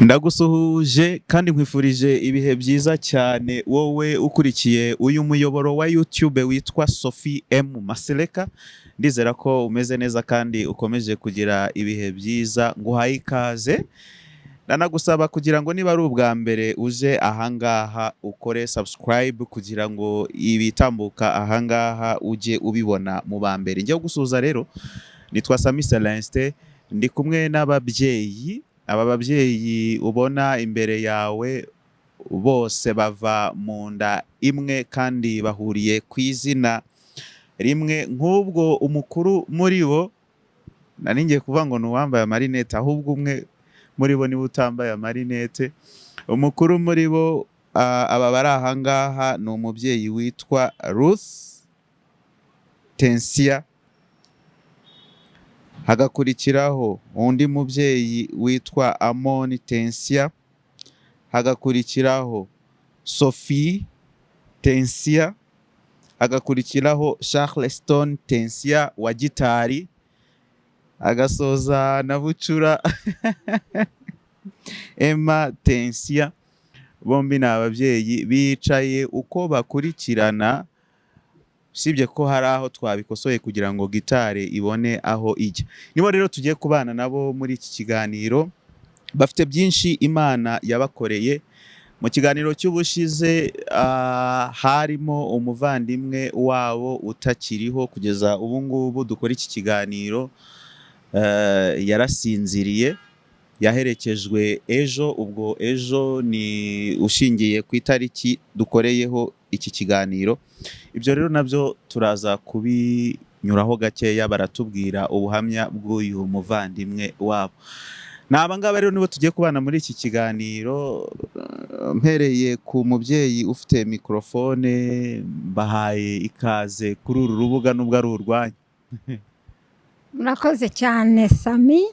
Ndagusuhuje kandi nkwifurije ibihe byiza cyane wowe ukurikiye uyu muyoboro wa YouTube witwa Sophie M Maseleka. Ndizera ko umeze neza kandi ukomeje kugira ibihe byiza, nguhaye ikaze. Nanagusaba kugira ngo niba ari ubwa mbere uje ahangaha ukore subscribe kugira ngo ibitambuka ahangaha uje ubibona mu ba mbere. Ngiye gusuhuza rero, nitwa Sami Celestin, ndi kumwe n'ababyeyi. Aba babyeyi ubona imbere yawe bose bava mu nda imwe kandi bahuriye ku izina rimwe. Nk'ubwo umukuru muri bo, nari ngiye kuvuga ngo ni uwambaye amarinete, ahubwo umwe muri bo niwe utambaye amarinete. Umukuru muri bo aba bari ahangaha ni umubyeyi witwa Ruth Tensia. Hagakurikiraho undi mubyeyi witwa Amoni Tensia. Hagakurikiraho Sophie Tensia. Hagakurikiraho Charleston Tensia wa gitari. Agasoza na bucura Emma Tensia. Bombi ni ababyeyi bicaye uko bakurikirana, sibye ko hari aho twabikosoye kugira ngo gitare ibone aho ijya. Nibo rero tugiye kubana nabo muri iki kiganiro. Bafite byinshi Imana yabakoreye. Mu kiganiro cy'ubushize harimo umuvandimwe wabo utakiriho kugeza ubu ngubu dukora iki kiganiro. Yarasinziriye, yaherekejwe ejo. Ubwo ejo ni ushingiye ku itariki dukoreyeho iki kiganiro. Ibyo rero nabyo turaza kubinyuraho gakeya, baratubwira ubuhamya bw'uyu muvandimwe wabo. N'aba ngaba rero nibo tugiye kubana muri iki kiganiro. Mpereye ku mubyeyi ufite mikrofone, bahaye ikaze kuri uru rubuga nubwo ari urwanyu. Murakoze cyane Sami.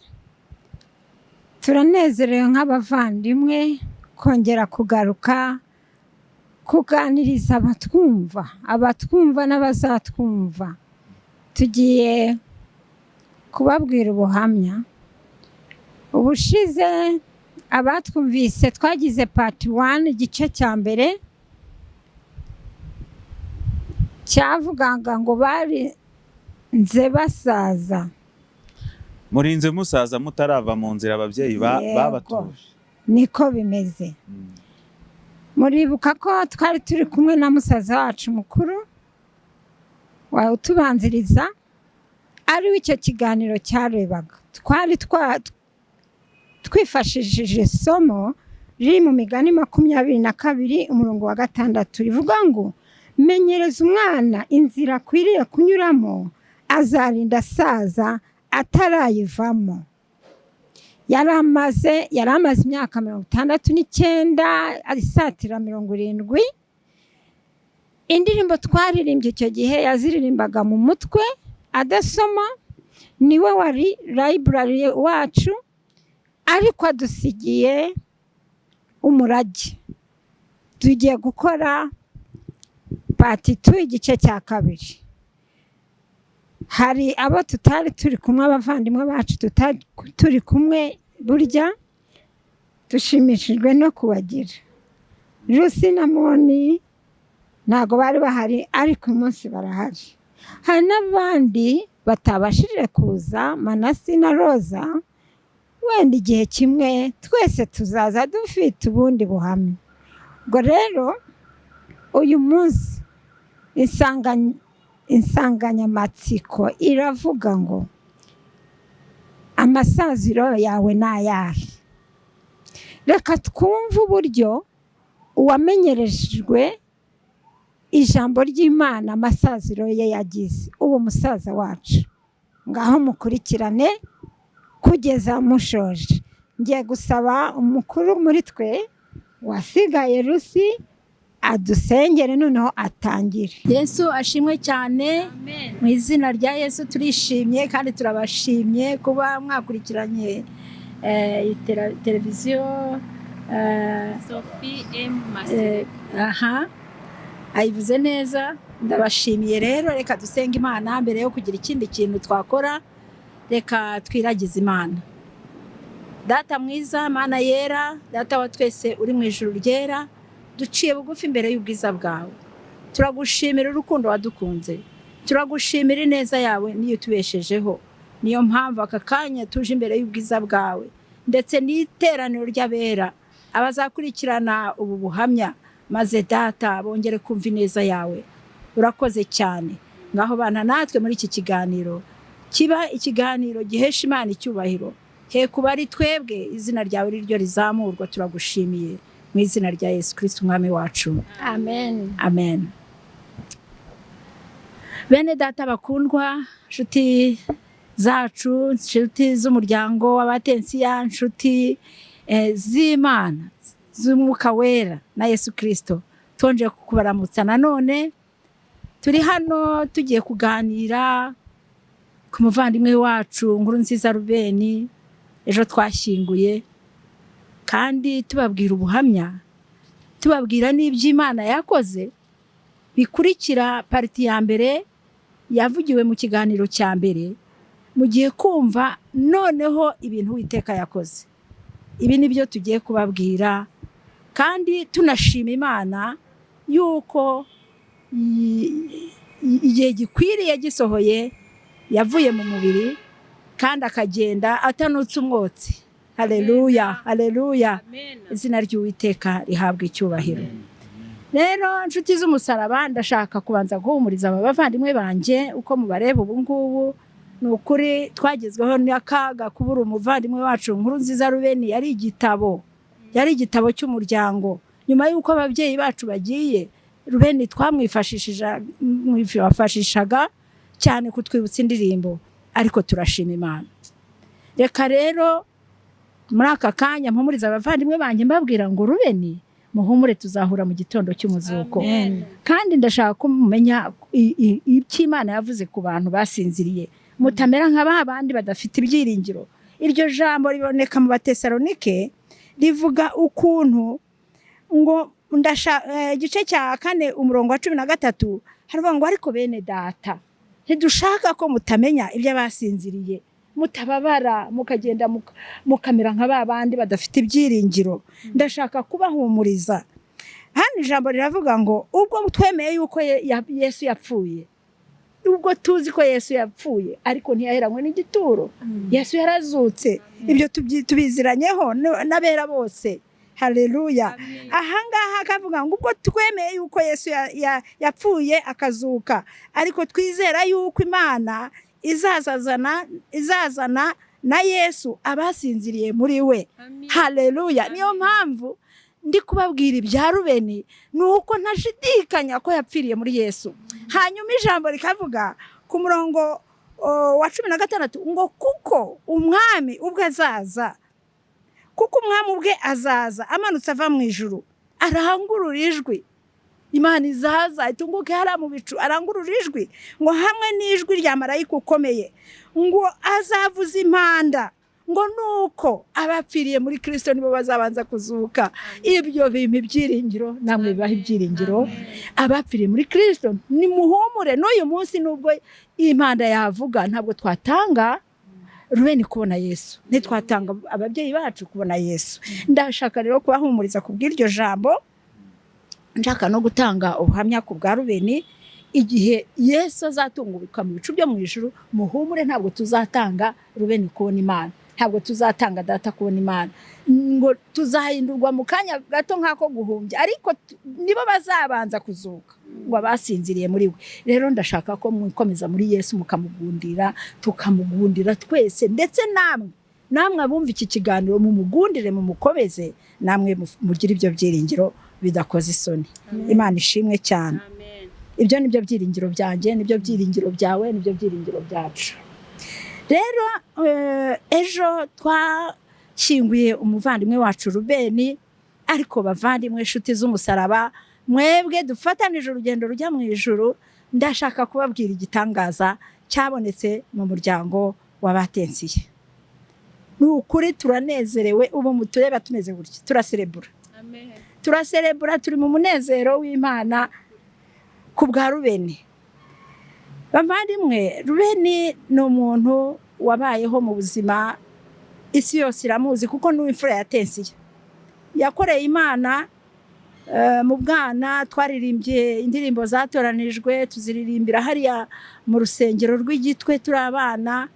Turanezerewe nk'abavandimwe kongera kugaruka kuganiriza abatwumva n'abazatwumva. Tugiye kubabwira ubuhamya. Ubushize abatwumvise twagize part 1 igice cya mbere, cyavugaga ngo bari nze basaza. Murinze musaza mutarava mu nzira ababyeyi babatuje. Niko bimeze. Muribuka ko twari turi kumwe na musaza wacu mukuru wawe utubanziriza, ari w'icyo kiganiro cyarebaga. Twari twifashishije isomo riri mu Migani 22 umurongo wa 6 rivuga ngo menyereza umwana inzira akwiriye kunyuramo, azarinda asaza atarayivamo. Yaramaze imyaka 69 arisatira 70. Indirimbo twaririmbye icyo gihe yaziririmbaga mu mutwe adasoma. Niwe wari library wacu, ariko adusigiye umurage. Tugiye gukora part 2 igice cya kabiri. Hari abo tutari turi kumwe, abavandimwe bacu turi kumwe, burya dushimishijwe no kubagira. Rusi na Moni ntago bari bahari, ariko umunsi barahari. Hari n'abandi batabashije kuza, Manasi na Roza. Wenda igihe kimwe twese tuzaza dufite ubundi buhamya. Ubwo rero uyu munsi insanganyamatsiko iravuga ngo amasaziro yawe ni ayahe. Reka twumve uburyo uwamenyerejwe ijambo ry'Imana amasaziro ye yagize, uwo musaza wacu. Ngaho mukurikirane kugeza mushoje. Ngiye gusaba umukuru muri twe wasigaye Rusi adusengere noneho atangire. Yesu ashimwe cyane. Mu izina rya Yesu turishimye kandi turabashimye kuba mwakurikiranye televiziyo Sophie M Maseleka. Ayivuze neza. Ndabashimiye rero. Reka dusenge Imana mbere yo kugira ikindi kintu twakora. Reka twiragize Imana. data mwiza, mana yera, data wa twese uri mu ijuru ryera, duciye bugufi imbere y'ubwiza bwawe. Turagushimira urukundo wadukunze, turagushimira ineza yawe niyo tubeshejeho. Niyo mpamvu aka kanya tuje imbere y'ubwiza bwawe, ndetse n'iteraniro ry'abera abazakurikirana ubu buhamya, maze data bongere kumva ineza yawe. Urakoze cyane. Ngaho bana natwe muri iki kiganiro, kiba ikiganiro gihesha Imana icyubahiro. He kuba ari twebwe, izina ryawe riryo rizamurwa. Turagushimiye mu izina rya Yesu Kristo umwami wacu. Amen. Amen. Bene data bakundwa, nshuti zacu, nshuti z'umuryango w'abatensiya, nshuti z'Imana, z'umwuka wera na Yesu Kristo, tonje kubaramutsa nanone. Turi hano tugiye kuganira ku muvandimwe wacu Nkurunziza Ruben, ejo twashyinguye, kandi tubabwira ubuhamya, tubabwira n'iby'Imana yakoze. Bikurikira pariti ya mbere yavugiwe mu kiganiro cya mbere, mugiye kumva noneho ibintu Uwiteka yakoze. Ibi nibyo tugiye kubabwira, kandi tunashima Imana yuko igihe gikwiriye gisohoye yavuye mu mubiri kandi akagenda atanutse umwotsi. Haleluya, haleluya. Izina ry'Uwiteka rihabwa icyubahiro. Rero nshuti z'umusaraba, ndashaka kubanza guhumuriza aba bavandimwe banjye uko mubareba ubu ngubu. Ni ukuri twagezweho n'akaga kubura umuvandimwe wacu Nkurunziza Ruben. Yari igitabo cy'umuryango. Nyuma y'uko ababyeyi bacu bagiye, Ruben twamwifashishaga cyane kutwibutsa indirimbo, ariko turashima Imana. Reka rero muri aka kanya mpumuriza abavandimwe banjye mbabwira ngo Ruben, muhumure, tuzahura mu gitondo cy'umuzuko. Kandi ndashaka kumenya iby'Imana yavuze ku bantu basinziriye, mutamera nk'aba bandi badafite ibyiringiro. Iryo jambo riboneka mu Batesalonike, rivuga ukuntu ngo igice cya 4 umurongo wa 13 haravuga ngo ariko bene data, ntidushaka ko mutamenya iby'abasinziriye, mutababara mukagenda mukamera nk'aba bandi badafite ibyiringiro. Ndashaka kubahumuriza. Hano ijambo riravuga ngo ubwo twemeye yuko Yesu yapfuye, ubwo tuzi ko Yesu yapfuye, ariko ntiyaheranywe n'igituro. Yesu yarazutse. Ibyo tubiziranyeho n'abera bose. Haleluya. Ahangaha akavuga ngo ubwo twemeye yuko Yesu yapfuye akazuka, ariko twizera yuko Imana izazana na Yesu abasinziriye muri we. Haleluya. Niyo mpamvu ndi kubabwira ibya Ruben, nuko ntashidikanya ko yapfiriye muri Yesu. Hanyuma ijambo rikavuga ku murongo wa 16 ngo kuko umwami ubwe azaza, kuko umwami ubwe azaza amanutse ava mu ijuru, arangurura ijwi. Imana izaza itunguke hara mu bicu, arangurura ijwi ngo hamwe n'ijwi rya marayika ukomeye, ngo azavuza impanda, ngo nuko abapfiriye muri Kristo nibo bazabanza kuzuka. Ibyo bimpa ibyiringiro, namwe bibaha ibyiringiro. Abapfiriye muri Kristo nimuhumure. N'uyu munsi nubwo impanda yavuga, ntabwo twatanga Ruben kubona Yesu, ntitwatanga ababyeyi bacu kubona Yesu. Ndashaka rero kubahumuriza kubw'iryo jambo. Nshaka no gutanga ubuhamya ku bwa Ruben. Igihe Yesu azatunguka mu bicu byo mu ijuru, muhumure, ntabwo tuzatanga Ruben kubona Imana, ntabwo tuzatanga data kubona Imana, ngo tuzahindurwa mu kanya gato nk'ako guhumbya, ariko nibo bazabanza kuzuka, ngo abasinziriye muri we. Rero ndashaka ko mwikomeza muri Yesu, mukamugundira, tukamugundira twese, ndetse namwe abumva iki kiganiro mumugundire, mumukomeze, namwe mugira ibyo byiringiro bidakoze isoni. Imana ishimwe cyane. Ibyo nibyo byiringiro byanjye, nibyo byiringiro byawe, nibyo byiringiro byacu. Rero ejo twashyinguye umuvandimwe wacu Ruben, ariko bavandimwe inshuti z'umusaraba, mwebwe dufatanije urugendo rujya mu ijuru, ndashaka kubabwira igitangaza cyabonetse mu muryango w'abatensiye. Ni ukuri turanezerewe, ubu mutureba tumeze gutya, turaserebura. Turaserebura, turi mu munezero w'Imana ku bwa Ruben. Bavandimwe, Ruben ni umuntu wabayeho mu buzima isi yose iramuzi kuko n'imfura ya Tensiya yakoreye Imana. Mu bwana twaririmbye indirimbo zatoranijwe tuziririmbira hariya mu rusengero rw'Igitwe turi abana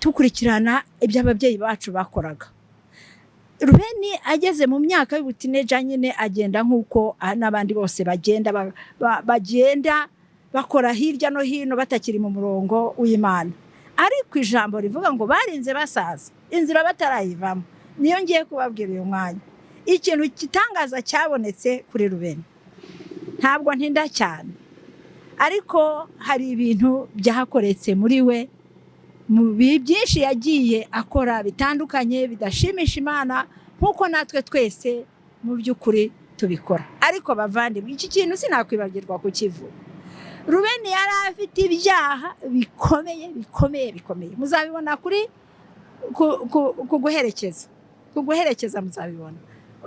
tukurikirana ibyo ababyeyi bacu bakoraga. Ruben ageze mu myaka y'ubutineja nyine agenda nk'uko n'abandi bose bagenda bakora hirya no hino batakiri mu murongo w'Imana. Ariko ijambo rivuga ngo barinze basaza inzira batarayivamo. Niyo ngiye kubabwira uyu mwanya. Ikintu kitangaza cyabonetse kuri Ruben. Ntabwo ntinda cyane. Ariko hari ibintu byahakoretse muri we mu byinshi yagiye akora bitandukanye bidashimisha Imana nkuko natwe twese mu by'ukuri tubikora. Ariko bavandimwe iki kintu sinakwibagirwa kukivuga. Ruben yari afite ibyaha bikomeye. Muzabibona kuri kuguherekeza muzabibona.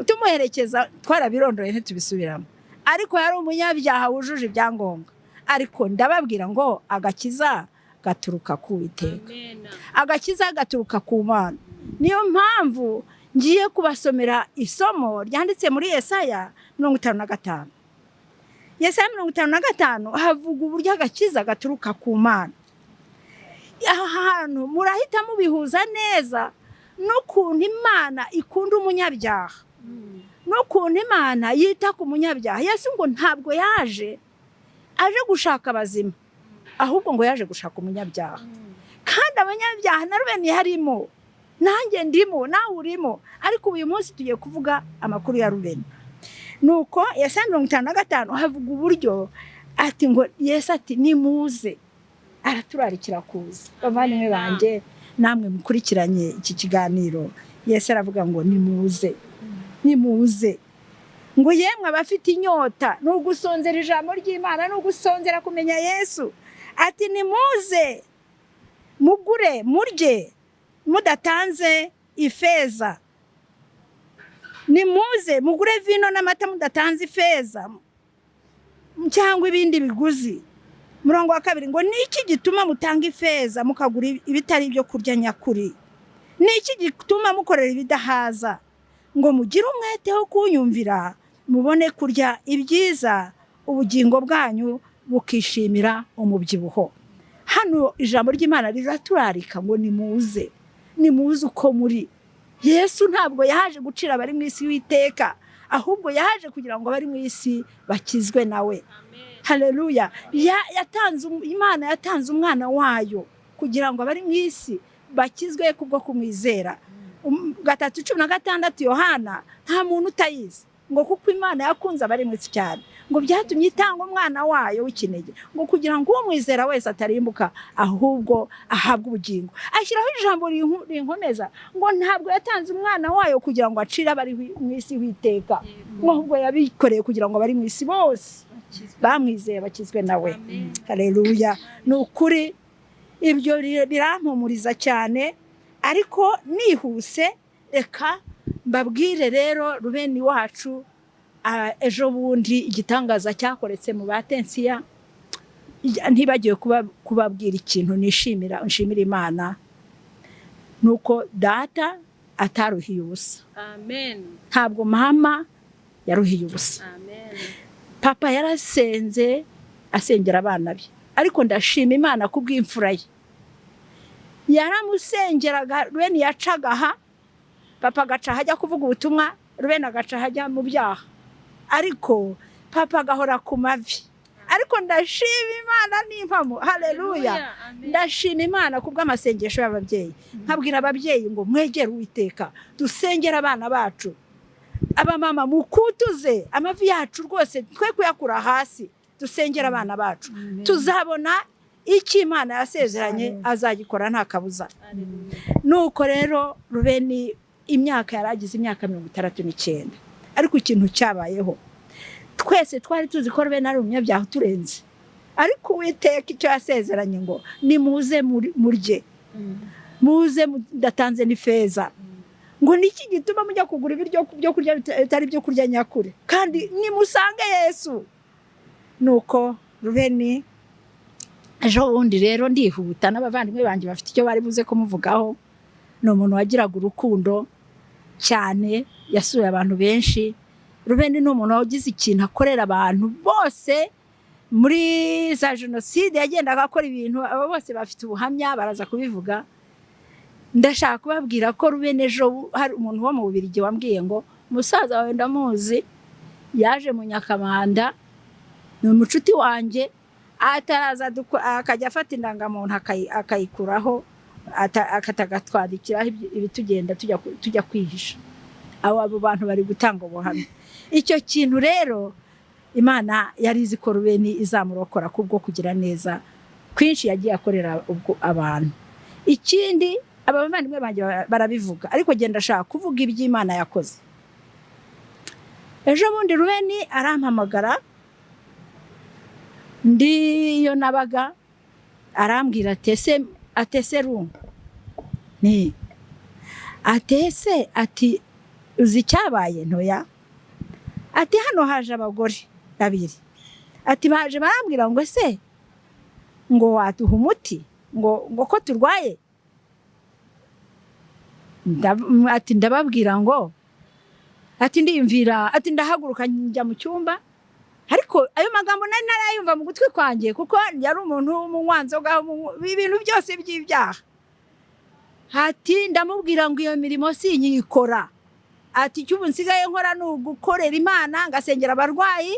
Tumuherekeza twarabirondoye ntitubisubiramo. Ariko yari umunyabyaha wujuje ibyangombwa. Ariko ndababwira ngo agakiza gaturuka ku Uwiteka. Agakiza gaturuka ku Mana. Niyo mpamvu ngiye kubasomera isomo ryanditse muri Yesaya 55. Yesaya 55 havuga uburyo agakiza gaturuka ku Mana. Aha hantu murahita mubihuza neza n'ukuntu Imana ikunda umunyabyaha. N'ukuntu Imana yita ku munyabyaha. Yesu ngo ntabwo aje gushaka abazima, ahubwo ngo yaje gushaka umunyabyaha. Kandi abanyabyaha na Ruben harimo, nanjye ndimo, nawe urimo. Ariko uyu munsi tugiye kuvuga amakuru ya Ruben. Nuko Yesaya 55 havuga uburyo ati ngo Yesu ati nimuze, araturarikira kuza. Bavandimwe banjye namwe mukurikiranye iki kiganiro, Yesu aravuga ngo nimuze. Ngo yemwe abafite inyota n'ugusonzera ijambo ry'Imana n'ugusonzera kumenya Yesu, ati nimuze mugure murye mudatanze ifeza. Nimuze mugure vino n'amata mudatanze ifeza cyangwa ibindi biguzi. Murongo wa 2 ngo niki gituma mutanga ifeza mukagura ibitari byo kurya nyakuri? Niki gituma mukorera ibidahaza? Ngo mugire umwete wo kunyumvira mubone kurya ibyiza, ubugingo bwanyu bukishimira umubyibuho. Hano ijambo ry'Imana riraturarika ngo nimuze uko muri. Yesu ntabwo yaje gucira abari mu isi w'iteka, ahubwo yaje kugira ngo abari mu isi bakizwe nawe. Haleluya. Imana yatanze umwana wayo kugira ngo abari mu isi bakizwe kubwo kumwizera. 3:16 Yohana nta muntu utayizi ngo kuko Imana yakunze abari mu isi cyane ngo byatumye itanga umwana wayo w'ikinege ngo kugira ngo umwizera wese atarimbuka ahubwo ahabwe ubugingo. Ashyiraho ijambo rinkomeza ngo ntabwo yatanze umwana wayo kugira ngo acire abari mu isi w'iteka, ngo ahubwo yabikoreye kugira ngo abari mu isi bose bamwizeye bakizwe nawe. Haleluya. Nukuri ibyo birampumuriza cyane. Ariko nihuse reka mbabwire rero Ruben wacu ejo bundi igitangaza cyakoretse mu Tensiya. Ntibagiye kubabwira ikintu nshimira Imana nuko data ataruhiye ubusa. Amen. Ntabwo mama yaruhiye ubusa. Amen. Papa yarasenze asengera abana be, ariko ndashima Imana kubw'imfura ye. Yaramusengeraga Ruben yacagaha, papa agaca hajya kuvuga ubutumwa, Ruben agaca hajya mu byaha. Ariko papa agahora ku mavi. Ariko ndashima Imana n'impamo. Haleluya. Ndashima Imana kubw'amasengesho y'ababyeyi. Nkabwira ababyeyi ngo mwegere Uwiteka, dusengera abana bacu. Abamama mukutuze amavi yacu rwose twe kuyakura hasi, dusengera abana bacu. Tuzabona iki Imana yasezeranye azagikora nta kabuza. Nuko rero Ruben imyaka yaragize imyaka 69. Ariko ikintu cyabayeho, twese twari tuzi ko Ruben ari umunyabyaha turenze. Ariko Uwiteka icyo yasezeranye ngo nimuze murye, muze mudatanze n'ifeza. Ngo niki gituma mujya kugura ibiryo byo kurya bitari byo kurya nyakuri, kandi nimusange Yesu. Nuko Ruben ejo bundi rero ndihuta n'abavandimwe banjye bafite icyo bari buze kumuvugaho. ni umuntu wagiraga urukundo cyane, yasuye abantu benshi. Ruben ni umuntu wagize ikintu akorera abantu bose. Muri za jenoside yagendaga akora ibintu, abo bose bafite ubuhamya baraza kubivuga. Ndashaka kubabwira ko Ruben ejo hari umuntu wo mu Bubiligi wambwiye ngo umusaza wawe ndamuzi, yaje mu Nyakabanda, ni umucuti wanjye, ataraza akajya afata indangamuntu akayikuraho, akatagatwadikiraho ibitugenda tujya kwihisha. Abo bantu bari gutanga ubuhamya. Icyo kintu rero Imana yari izi ko Ruben izamurokora kubwo kugira neza kwinshi yagiye akorera abantu. Ikindi abavandimwe banjye barabivuga, ariko genda ashaka kuvuga iby'Imana yakoze. Ejo bundi Ruben arampamagara, ndiyo nabaga, arambwira atese Ruben ni atese ati uzi cyabaye ntoya, ati hano haje abagore babiri, ati baje barambwira ngo ese ngo waduha umuti ngo ko turwaye. Ati ndababwira ngo, ati ndiyumvira, ati ndahaguruka njya mu cyumba, ariko ayo magambo nari narayumva mu gutwi kwanjye kuko yari umuntu w'umunywanzoga, ibintu byose by'ibyaha. Ati ndamubwira ngo iyo mirimo sinyikora, ati icyo ubu nsigaye nkora ni ugukorera Imana ngasengera abarwayi.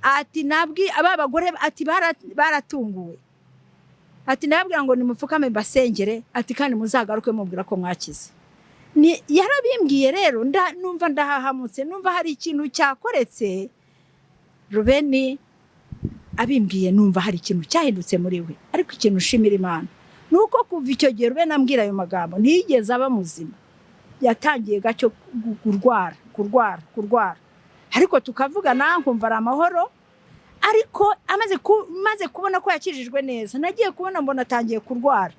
Ati nabwi aba bagore ati baratunguwe, ati ndababwira ngo nimupfukame mbasengere, ati kandi muzagaruke mubwira ko mwakize. Yarabimbwiye rero numva ndahahamutse, numva hari ikintu cyakoretse. Ruben abimbwiye numva hari ikintu cyahindutse muri we, ariko ikintu ushimira Imana nuko kuva icyo gihe Ruben ambwira ayo magambo ntiyigeze aba muzima. Yatangiye gacyo kurwara, ariko tukavugana nkumva ari amahoro. Ariko maze kubona ko yakijijwe neza, nagiye kubona mbona atangiye kurwara,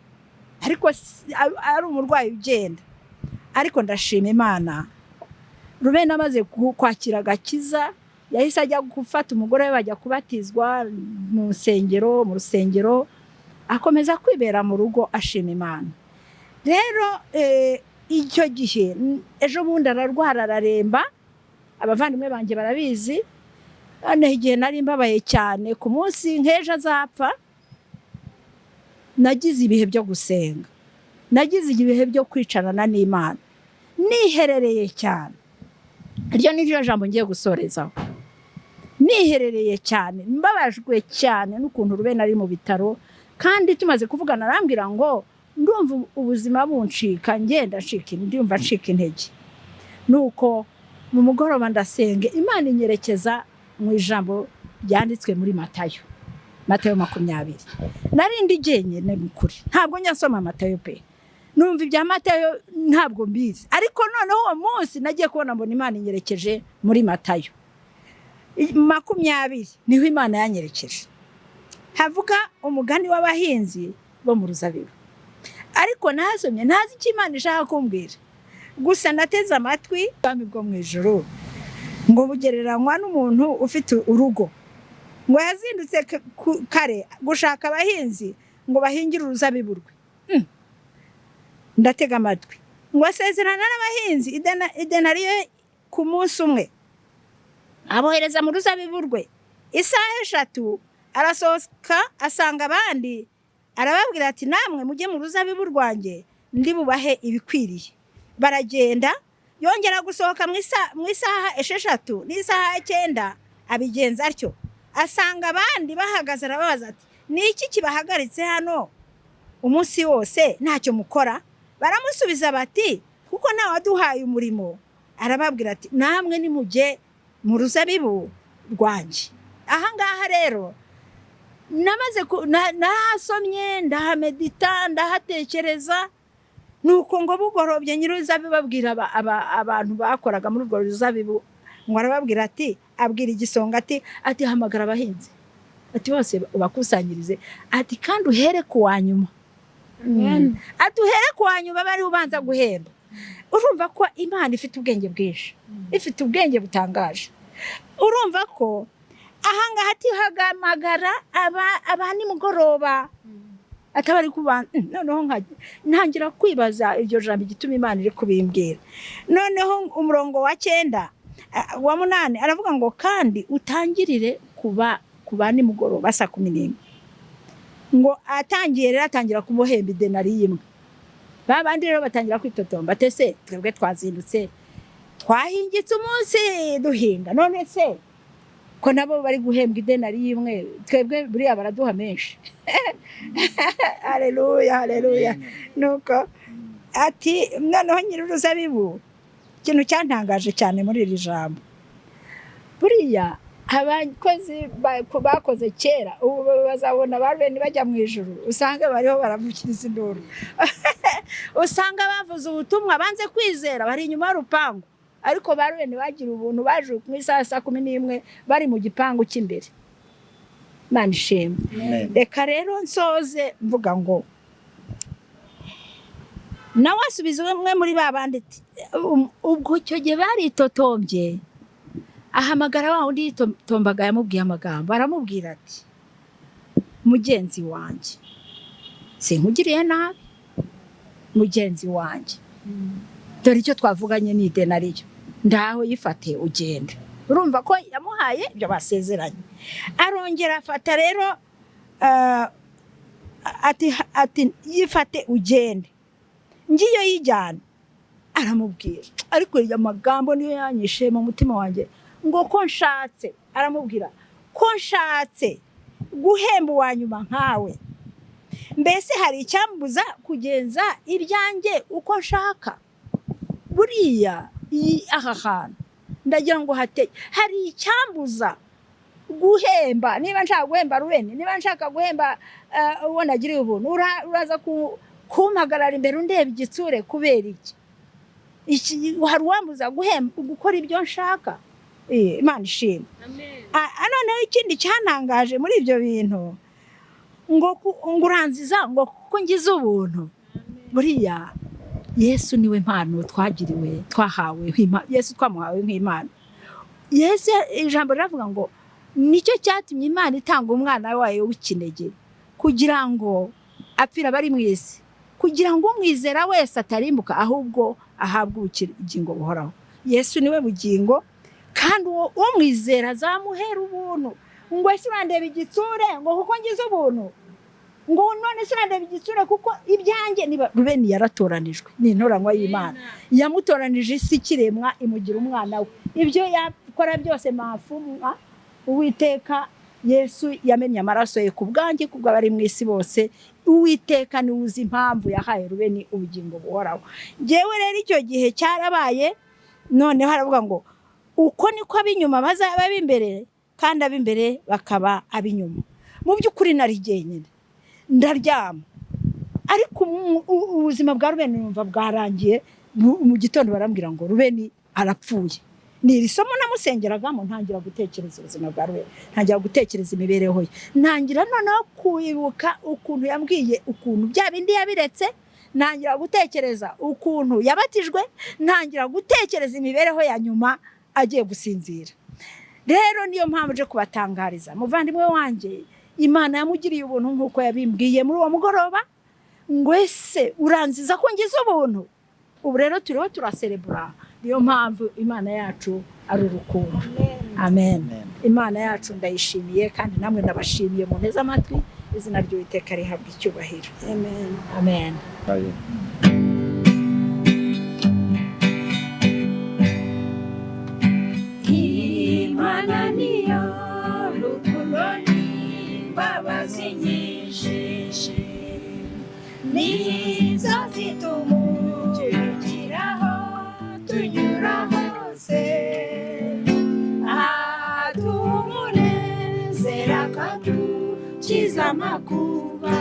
ariko ari umurwayi ugenda. Ariko ndashima Imana, Ruben amaze kwakira agakiza, yahise ajya gufata umugore we bajya kubatizwa mu rusengero, akomeza kwibera mu rugo ashima Imana. Rero icyo gihe ejo bundi ararwara araremba, abavandimwe banjye barabizi. None igihe nari mbabaye cyane, ku munsi nk'ejo azapfa, nagize ibihe byo gusenga, nagize ibihe byo kwicarana n'Imana, niherereye cyane. Iryo ni ryo jambo ngiye gusorezaho, niherereye cyane, mbabajwe cyane n'ukuntu Ruben ari mu bitaro. Kandi tumaze kuvugana arambwira ngo ndumva ubuzima buncika, ngenda ndumva ncika intege. Nuko mu mugoroba ndasenge, Imana inyerekeza mu ijambo ryanditswe muri Matayo 20. Narindi jyenyine n'ukuri, ntabwo nyasoma Matayo pe, numva ibya Matayo ntabwo mbizi. Ariko noneho uwo munsi nagiye kubona mbona Imana inyerekeje muri Matayo 20, niho Imana yanyerekeje. Havuga umugani w'abahinzi bo mu ruzabibu, ariko nasomye ntazi icyo Imana ishaka kumbwira. Gusa nateze amatwi ubwami bwo mu ijuru ngo bugereranywa n'umuntu ufite urugo, ngo yazindutse kare gushaka abahinzi ngo bahingire uruzabibu rwe. Ndatega amatwi ngo asezerana n'abahinzi idenariyo ku munsi umwe, abohereza mu ruzabibu rwe. Isaha 3 arasohoka asanga abandi, arababwira ati namwe mujye mu ruzabibu rwanjye ndi bubahe ibikwiriye. Baragenda, yongera gusohoka mu isaha 6 n'isaha 9 abigenza atyo. Asanga abandi bahagaze, arababaza ati ni iki kibahagaritse hano umunsi wose ntacyo mukora? Baramusubiza bati kuko nawe waduhaye umurimo. Arababwira ati namwe nimujye mu ruzabibu rwanjye. Aha ngaha rero nahasomye, ndahamedita, ndahatekereza. Nuko ngo bugorobye nyir'uruzabibu babwira abantu bakoraga muri urwo ruzabibu, ngo arababwira ati, abwira igisonga ati hamagara abahinzi, ati bose ubakusanyirize, ati kandi uhere ku wanyuma. Ati uhere ku wanyuma bari ubanza guhemba. Urumva ko Imana ifite ubwenge bwinshi, ifite ubwenge butangaje. Urumva ko aha ngaha ati hagamagara abani mugoroba ataba ari kubanza noneho ntangira kwibaza iryo jambo igituma Imana iri kubimbwira. Noneho umurongo wa 9 wa 8 aravuga ngo kandi utangirire kuba nimugoroba saa 11 ngo atangiye rero atangira kumuhemba idenari y'imwe. Babandi rero batangira kwitotomba tese twebwe twazindutse twahingitse umunsi duhinga none se ko nabo bari guhembwa idenari y'imwe twebwe buriya baraduha menshi. Haleluya haleluya. Nuko ati noneho nyir'uruzabibu ikintu cyantangaje cyane muri iri jambo, buriya abakozi bakoze kera ubu bazabona barubeni bajya mu ijuru usanga bariho baravukiriza induru. Usanga bavuze ubutumwa banze kwizera bari inyuma y'urupangu, ariko barubeni bagira ubuntu baje mu isaha saa 11 bari mu gipangu cy'imbere. Imana ishimwe. Reka rero nsoze mvuga ngo nawe asubiza umwe muri babandi ubwo cyo gihe baritotombye ahamagara wa undi yitombaga yamubwiye amagambo aramubwira ati mugenzi wanjye sinkugiriye nabi mugenzi wanjye dore icyo twavuganye ni idenariyo ndaho yifate ugende. Urumva ko yamuhaye ibyo basezeranye. Arongera afata rero ati yifate ugende ngiyo yijyana. Aramubwira ariko iryo magambo niyo yanyishe mu mutima wanjye ngo ko nshatse, aramubwira ko nshatse guhemba wanyuma nkawe, mbese hari icyambuza kugenza iryanjye uko nshaka. Buriya aha hantu ndagira ngo hari icyambuza guhemba. Niba nshaka guhemba Ruben, niba nshaka guhemba uwo nagiriye ubuntu, uraza kumpagarara imbere undeba igitsure kubera iki? Hari uwambuza guhemba gukora ibyo nshaka? Imana ishimwe. Noneho ikindi cyantangaje muri ibyo bintu ngo uranziza ngo kuko ngize ubuntu. Buriya Yesu niwe mpano twagiriwe twahawe Yesu twamuhawe nk'Imana. Yesu ijambo riravuga ngo nicyo cyatumye Imana itanga umwana wayo w'ikinege kugira ngo apfira bari mu isi, kugira ngo umwizera wese atarimbuka ahubwo ahabwe ubugingo buhoraho. Yesu niwe bugingo kandi umwizera azamuhera ubuntu. Ngo ese urandeba igitsure ngo kuko ngize ubuntu, ngo none se urandeba igitsure kuko ibyanjye niba Ruben yaratoranijwe n'intoranywa y'Imana, yamutoranije isi kiremwa imugira umwana we. Ibyo yakora byose mafumwa Uwiteka Yesu yamenye amaraso ye ku bwanjye kubwo abari mu isi bose. Uwiteka ni uzi impamvu yahaye Ruben ubugingo buhoraho. Jewe rero icyo gihe cyarabaye, none haravuga ngo uko niko abinyuma bazaba bimbere kandi abimbere bakaba abinyuma. Mu by'ukuri nari jyenyine ndaryama, ariko ubuzima bwa Ruben numva bwarangiye. Mu gitondo barambwira ngo Ruben arapfuye. Ni isomo namusengeragamo ntangira gutekereza ubuzima bwa Ruben, ntangira gutekereza imibereho ye, ntangira noneho kwibuka ukuntu yambwiye ukuntu bya bindi yabiretse, ntangira gutekereza ukuntu yabatijwe, ntangira gutekereza imibereho ya nyuma agiye gusinzira. Rero niyo mpamvu je kubatangariza muvandimwe wanjye, Imana yamugiriye ubuntu nkuko yabimbwiye muri uwo mugoroba. Ngo ese uranziza ko ngize ubuntu. Ubu rero turiho turaserebura. Niyo mpamvu Imana yacu ari urukundo. Amen. Imana yacu ndayishimiye kandi namwe ndabashimiye mu neza amatwi. Izina ry'Uwiteka rihabwa icyubahiro. Amen. Amen. Imana niyo rukundo n'imbabazi nyinshi, nizo zitumugiraho tunyura hose, adumunezera akadukiza amakuba.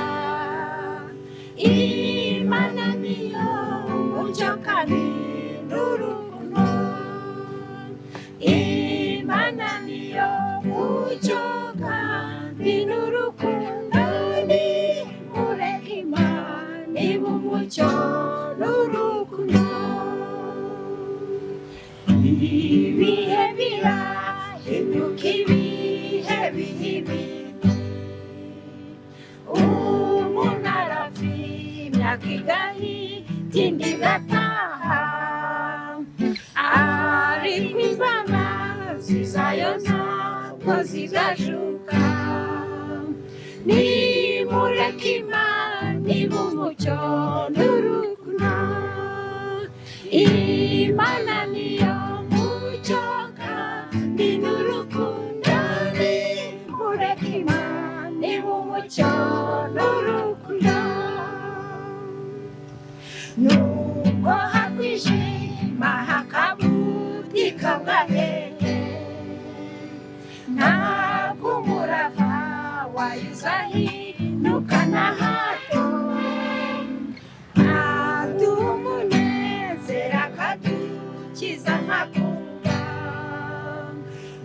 Imana niyo umucyo kandi n'urukundo, Imana niyo umucyo kandi n'urukundo, ni mureke Imana ibe umucyo n'urukundo. Ibihe birahinduka, ibihe bibi, umuntu inzozi zayo ntabwo zigajuka. Nimureke Imana ibe umucyo n'urukundo, Imana niyo mucyo kandi n'urukundo. Nimureke Imana ibe umucyo n'urukundo. Nubwo hakwijima hakabudika bwaheye, ntabwo umurava wayo uzahinduka na hato. Aduha umunezero akadukiza amakuba.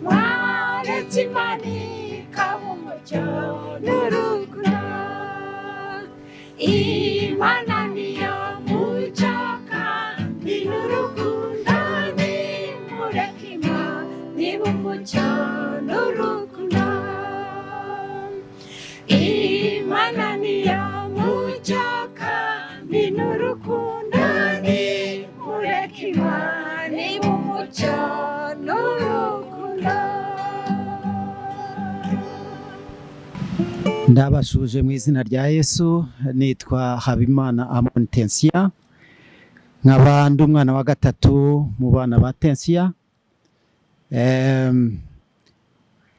Mwaretse Imana ikaba umucyo n'urukundo, Imana niyo mucyo kandi n'urukundo. Nimureke Imana ibe umucyo n'urukundo, Imana niyo mucyo kandi n'urukundo. Nimureke Imana ibe umucyo n'urukundo. Ndabashuje mu izina rya Yesu. Nitwa Habimana Amon Tensia, nkaba ndi umwana wa gatatu mu bana ba Tensia.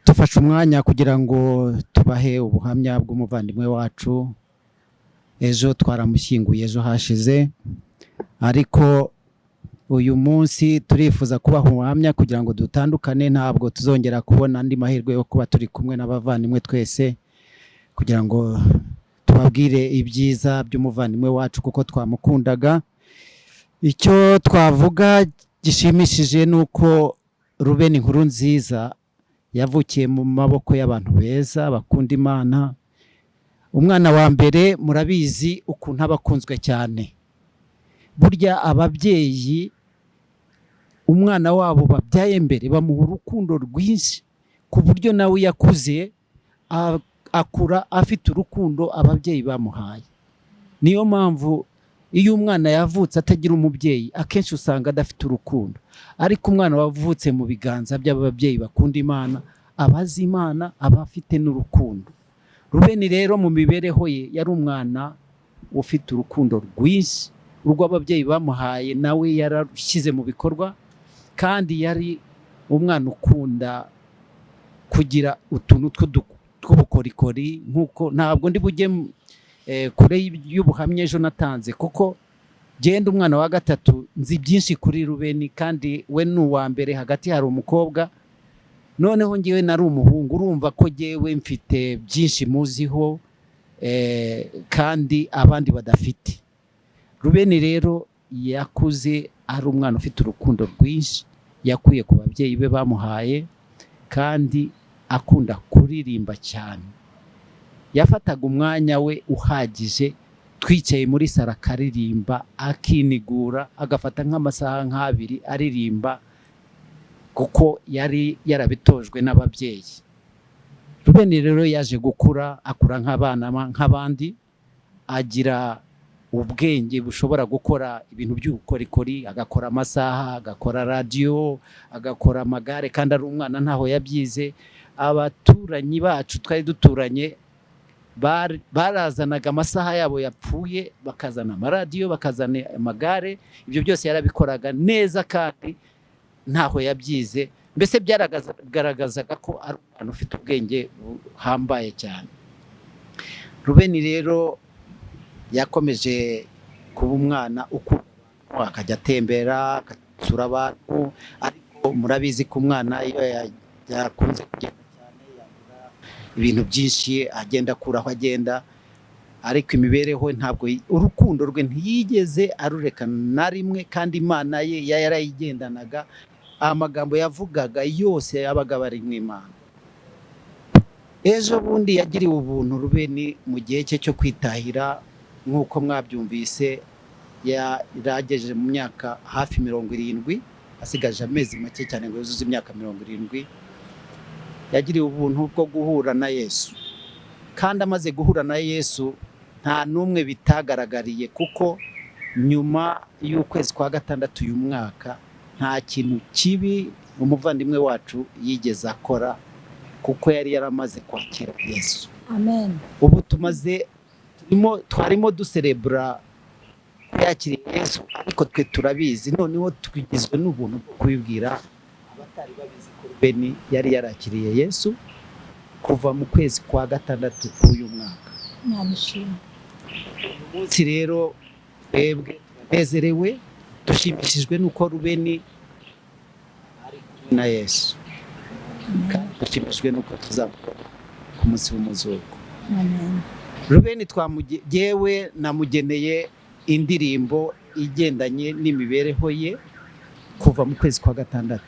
Dufashe umwanya kugira ngo tubahe ubuhamya bw'umuvandimwe wacu. Ejo twaramushyinguye, ejo hashize, ariko uyu munsi turifuza kubaha ubuhamya kugira ngo dutandukane. Ntabwo tuzongera kubona andi mahirwe yo kuba turi kumwe n'abavandimwe twese, kugira ngo tubabwire ibyiza by'umuvandimwe wacu kuko twamukundaga. Icyo twavuga gishimishije nuko Ruben NKURUNZIZA yavukiye mu maboko y'abantu beza bakunda Imana. Umwana wa mbere murabizi ukuntu abakunzwe cyane. Burya ababyeyi umwana wabo babyaye mbere bamuha urukundo rwinshi, ku buryo nawe yakuze akura afite urukundo ababyeyi bamuhaye. Niyo mpamvu iyo umwana yavutse atagira umubyeyi akenshi usanga adafite urukundo, ariko umwana wavutse mu biganza by'ababyeyi bakunda Imana abazi Imana aba afite n'urukundo. Ruben rero mu mibereho ye yari umwana ufite urukundo rwinshi urw'ababyeyi bamuhaye, nawe yararushyize mu bikorwa, kandi yari umwana ukunda kugira utuntu tw'ubukorikori. Nkuko ntabwo ndi bujye kure y'ubuhamya ejo natanze, kuko genda umwana wa gatatu nzi byinshi kuri Ruben, kandi we ni uwa mbere, hagati hari umukobwa, noneho ngewe nari umuhungu. Urumva ko ngewe mfite byinshi muziho kandi abandi badafite. Ruben rero yakuze ari umwana ufite urukundo rwinshi yakuye ku babyeyi be bamuhaye, kandi akunda kuririmba cyane. Yafataga umwanya we uhagije, twicaye muri sara akaririmba akinigura, agafata nk'amasaha nk'abiri aririmba, kuko yari yarabitojwe n'ababyeyi. Ruben rero yaje gukura, akura nk'abana nk'abandi, agira ubwenge bushobora gukora ibintu by'ubukorikori, agakora amasaha, agakora radio, agakora amagare, kandi ari umwana ntaho yabyize. Abaturanyi bacu twari duturanye barazanaga amasaha yabo yapfuye, bakazana amaradiyo, bakazana amagare. Ibyo byose yarabikoraga neza kandi ntaho yabyize. Mbese byaragaragazaga ko ari umwana ufite ubwenge buhambaye cyane. Ruben rero yakomeje kuba umwana ukura, akajya atembera, agasura abantu, ariko murabizi ko umwana iyo yakunze kugenda cyane yagura ibintu byinshi, agenda akura aho agenda, ariko imibereho ntabwo, urukundo rwe ntiyigeze arureka na rimwe, kandi Imana ye yarayigendanaga. Amagambo yavugaga yose yabaga bari nk'Imana. Ejo bundi yagiriwe ubuntu Ruben mu gihe cye cyo kwitahira, nk'uko mwabyumvise. Yaragejeje mu myaka hafi 70, asigaje amezi make cyane ngo yuzuze imyaka 70. Yagiriwe ubuntu bwo guhura na Yesu, kandi amaze guhura na Yesu nta n'umwe bitagaragariye, kuko nyuma y'ukwezi kwa gatandatu uyu mwaka nta kintu kibi umuvandimwe wacu yigeze akora kuko yari yaramaze kwakira Yesu. amen Ubu twarimo duserebura yakiriye Yesu, ariko twe turabizi, noneho twigizwe n'ubuntu bwo kubibwira abatari babizi ko Ruben yari yarakiriye Yesu kuva mu kwezi kwa 6 k'uyu mwaka. nabishima Umunsi rero twebwe tunezerewe, dushimishijwe n'uko Ruben ari kumwe na Yesu, kandi dushimishijwe n'uko tuzamubona ku munsi w'umuzuko. amen Ruben yewe namugeneye indirimbo igendanye n'imibereho ye kuva mu kwezi kwa 6.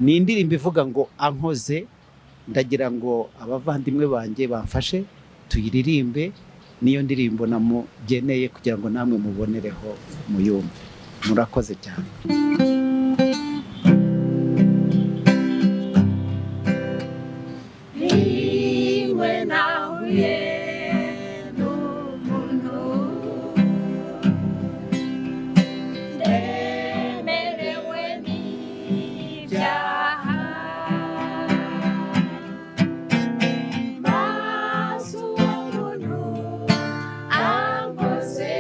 Ni indirimbo ivuga ngo ankoze. Ndagira ngo abavandimwe banjye bamfashe tuyiririmbe. Niyo ndirimbo namugeneye kugira ngo namwe mubonereho muyumve. Murakoze cyane. niwe nahuye n'umuntu ndemerewe n'ibyaha maze uwo muntu ankoze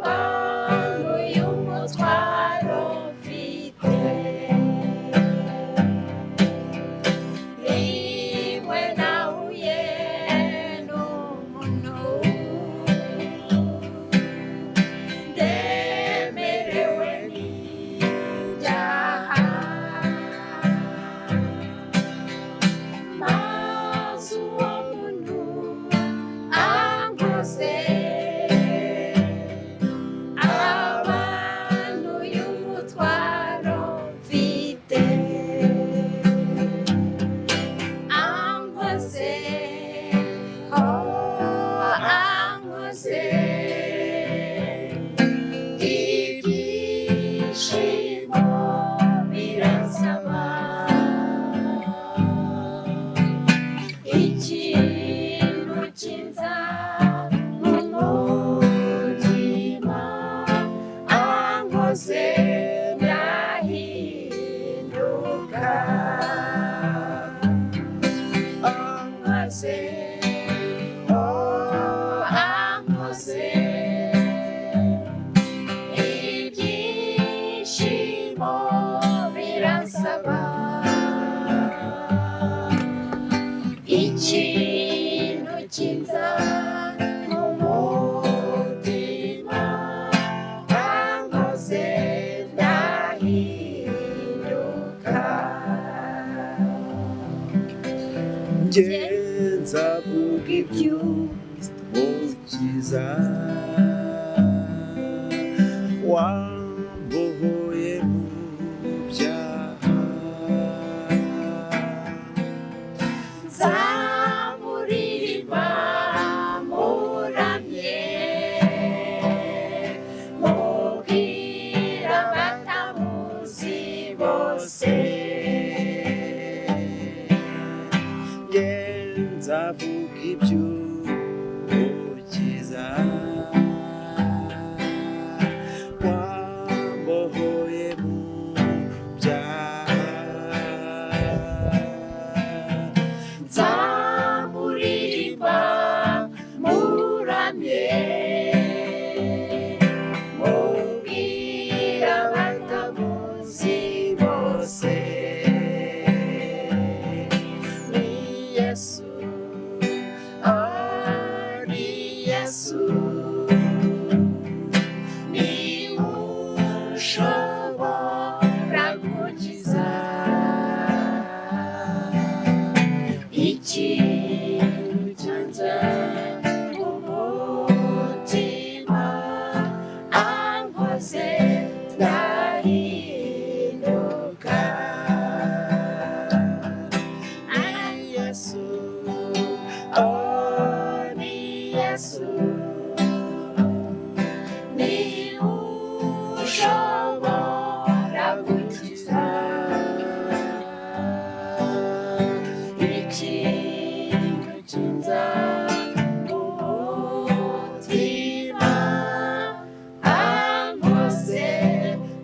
abanduye umutwaro mfite niwe nahuye n'umuntu ndemerewe n'ibyaha maze uwo muntu ankoze abanduye umutwaro mfite ankoze ankoze ibyishimo birasaba ikintu cyiza mu mutima ankoze ndahinduka ankoze ankoze ibyishimo birasaba ikintu cyiza mu mutima ankoze ndahinduka nzavuga iby'umukiza wambohoye mu byaha nzamuririmba muramye mubwira abatamuzi bose nzavuga iby'umukiza wambohoye mu byaha nzamuririmba muramye mubwira abatamuzi bose ni Yesu ni Yesu ni ushobora gukiza ikintu cyanze mu mutima ankoze ndahinduka ni Yesu ni Yesu ni ushobora gukiza ikintu cyiza mu mutima ankoze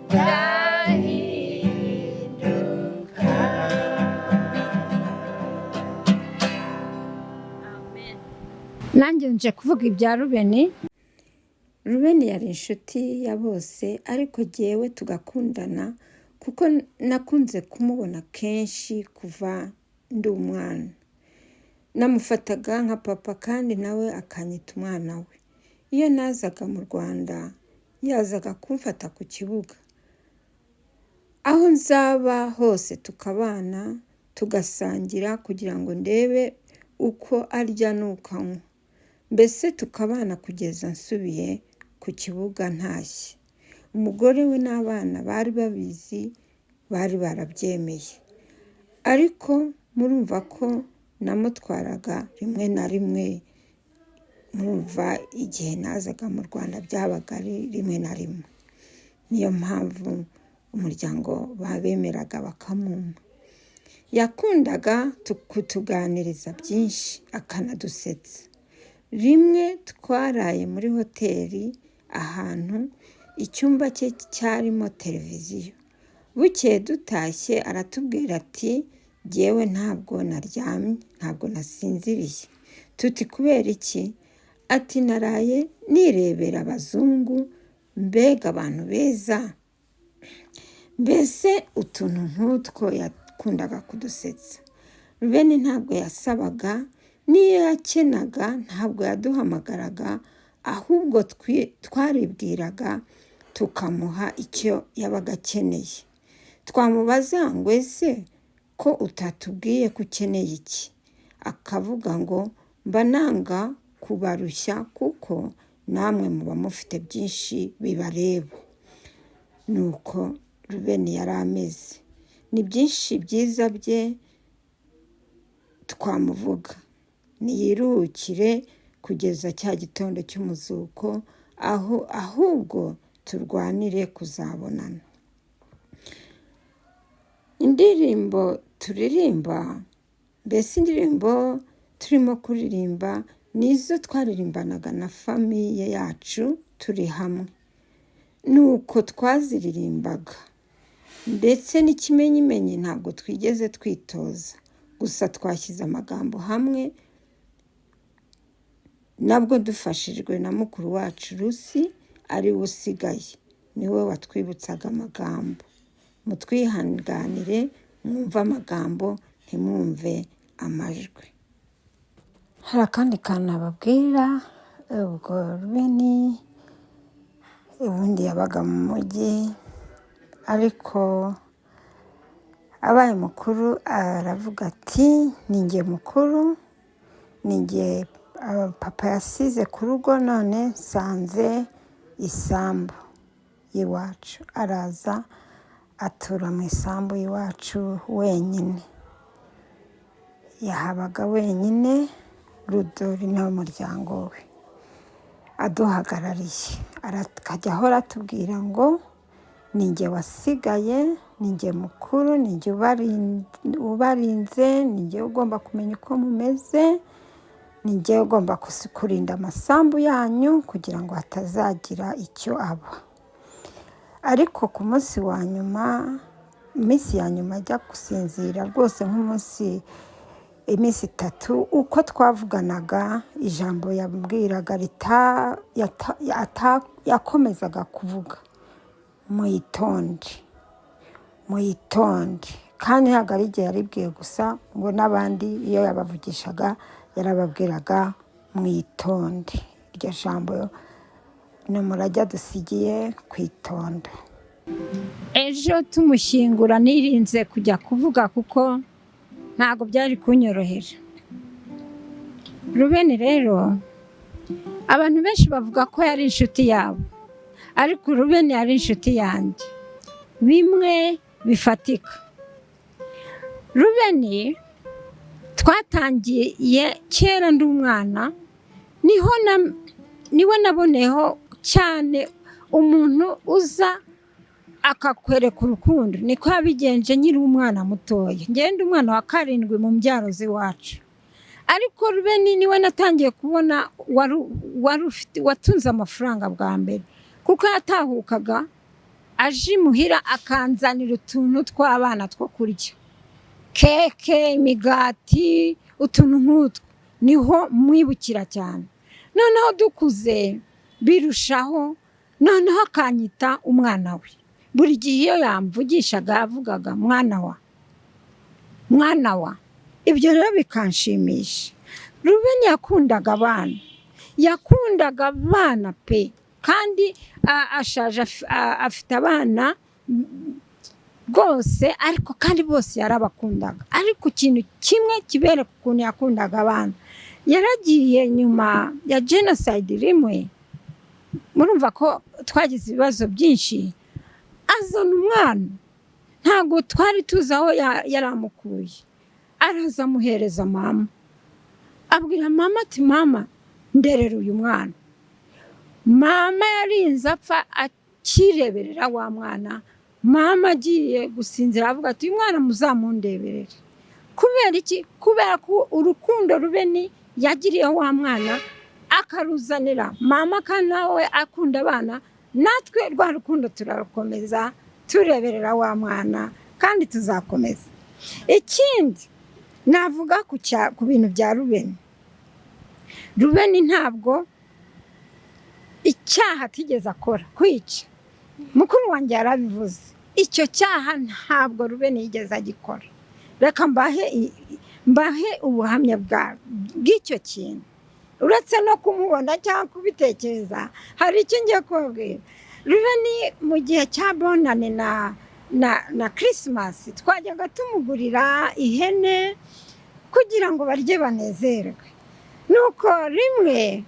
ndahinduka nanjye nje kuvuga ibya Ruben. Ruben yari inshuti ya bose ariko jyewe tugakundana kuko nakunze kumubona kenshi kuva ndi umwana. Namufataga nka papa kandi nawe akanyita umwana we. Iyo nazaga mu Rwanda yazaga kumfata ku kibuga. Aho nzaba hose tukabana tugasangira kugira ngo ndebe uko arya nuko anywa. Mbese tukabana kugeza nsubiye ku kibuga ntashye. Umugore we n'abana bari babizi, bari barabyemeye. Ariko murumva ko namutwaraga rimwe na rimwe. Murumva igihe nazaga mu Rwanda byabaga ari rimwe na rimwe. Niyo mpamvu umuryango babemeraga bakamumpa. Yakundaga kutuganiriza byinshi akanadusetsa. Rimwe twaraye muri hoteli ahantu icyumba cye cyarimo televiziyo. Bukeye dutashye aratubwira ati jyewe ntabwo naryamye, ntabwo nasinziriye. Tuti kubera iki? Ati naraye nirebera abazungu, mbega abantu beza. Mbese utuntu nk'utwo yakundaga kudusetsa. Ruben ntabwo yasabaga, niyo yakenaga ntabwo yaduhamagaraga, ahubwo twaribwiraga tukamuha icyo yabaga akeneye. Twamubaza ngo ese ko utatubwiye ko ukeneye iki? Akavuga ngo mba nanga kubarushya kuko namwe muba mufite byinshi bibareba. Nuko Ruben yari ameze. Ni byinshi byiza bye twamuvuga. Niyiruhukire kugeza cya gitondo cy'umuzuko, ahubwo turwanire kuzabonana. Indirimbo turirimba, mbese indirimbo turimo kuririmba nizo twaririmbanaga na famiye yacu turi hamwe. Nuko twaziririmbaga. Ndetse n'ikimenyimenyi ntabwo twigeze twitoza. Gusa twashyize amagambo hamwe, nabwo dufashijwe na mukuru wacu Rusi ari we usigaye. Niwe watwibutsaga amagambo. Mutwihanganire mwumve amagambo ntimwumve amajwi. Hari akandi kantu nababwira. Ubwo Ruben ubundi yabaga mu mujyi, ariko abaye mukuru aravuga ati ni njye mukuru, ni njye papa yasize ku rugo, none nsanze isambu y'iwacu. Araza atura mu isambu y'iwacu wenyine. Yahabaga wenyine, Rudori n'umuryango we aduhagarariye. Akajya ahora atubwira ngo ni njye wasigaye, ni njye mukuru, ni njye ubarinze, ni njye ugomba kumenya uko mumeze, ni njye ugomba kurinda amasambu yanyu kugira ngo hatazagira icyo aba. Ariko ku munsi wa nyuma, iminsi ya nyuma ajya gusinzira rwose iminsi 3, uko twavuganaga ijambo yambwiraga yakomezaga kuvuga muyitonde. Kandi ntabwo ari igihe yaribwiye gusa, ngo n'abandi iyo yabavugishaga yarababwiraga mwitonde. Iryo jambo ni umurage dusigiye kwitonda. Ejo tumushyingura nirinze kujya kuvuga kuko ntabwo byari kunyorohera. Ruben rero abantu benshi bavuga ko yari inshuti yabo, ariko Ruben yari inshuti yanjye bimwe bifatika. Ruben twatangiye kera ndi umwana, niwe naboneho cyane umuntu uza akakwereka urukundo. Niko yabigenje nyiri umwana mutoya. Ngende umwana wa 7 mu mbyaro z'iwacu. Ariko Ruben niwe natangiye kubona watunze amafaranga bwa mbere, kuko yatahukaga aje imuhira akanzanira utuntu tw'abana two kurya, keke, imigati, utuntu nk'utwo. niho mwibukira cyane. Noneho dukuze birushaho, noneho akanyita umwana we. Buri gihe iyo yamvugishaga yavugaga mwana wa. Ibyo rero bikanshimisha. Ruben yakundaga abana pe, kandi ashaje afite abana rwose, ariko kandi bose yarabakundaga. Ariko ikintu kimwe kibereka ukuntu yakundaga abana, yaragiye nyuma ya genocide rimwe, murumva ko twagize ibibazo byinshi, azana umwana, ntabwo twari tuzi aho yaramukuye, araza amuhereza mama, abwira mama ati mama nderera uyu mwana. Mama yarinze apfa akireberera wa mwana. Mama agiye gusinzira avuga ati uyu mwana muzamundeberere. Kubera iki? Kubera ko urukundo Ruben yagiriye wa mwana akaruzanira mama, kandi nawe akunda abana, natwe rwa rukundo turarukomeza tureberera wa mwana, kandi tuzakomeza. Ikindi navuga ku bintu bya Ruben ntabwo icyaha atigeze akora, kwica. Mukuru wanjye yarabivuze, icyo cyaha ntabwo Ruben yigeze agikora. Reka mbahe ubuhamya bw'icyo kintu. Uretse no kumubona cyangwa kubitekereza, hari icyo ngiye kubabwira. Ruben mu gihe cya bonane na Christmas twajyaga tumugurira ihene kugira ngo barye banezerwe. Nuko rimwe,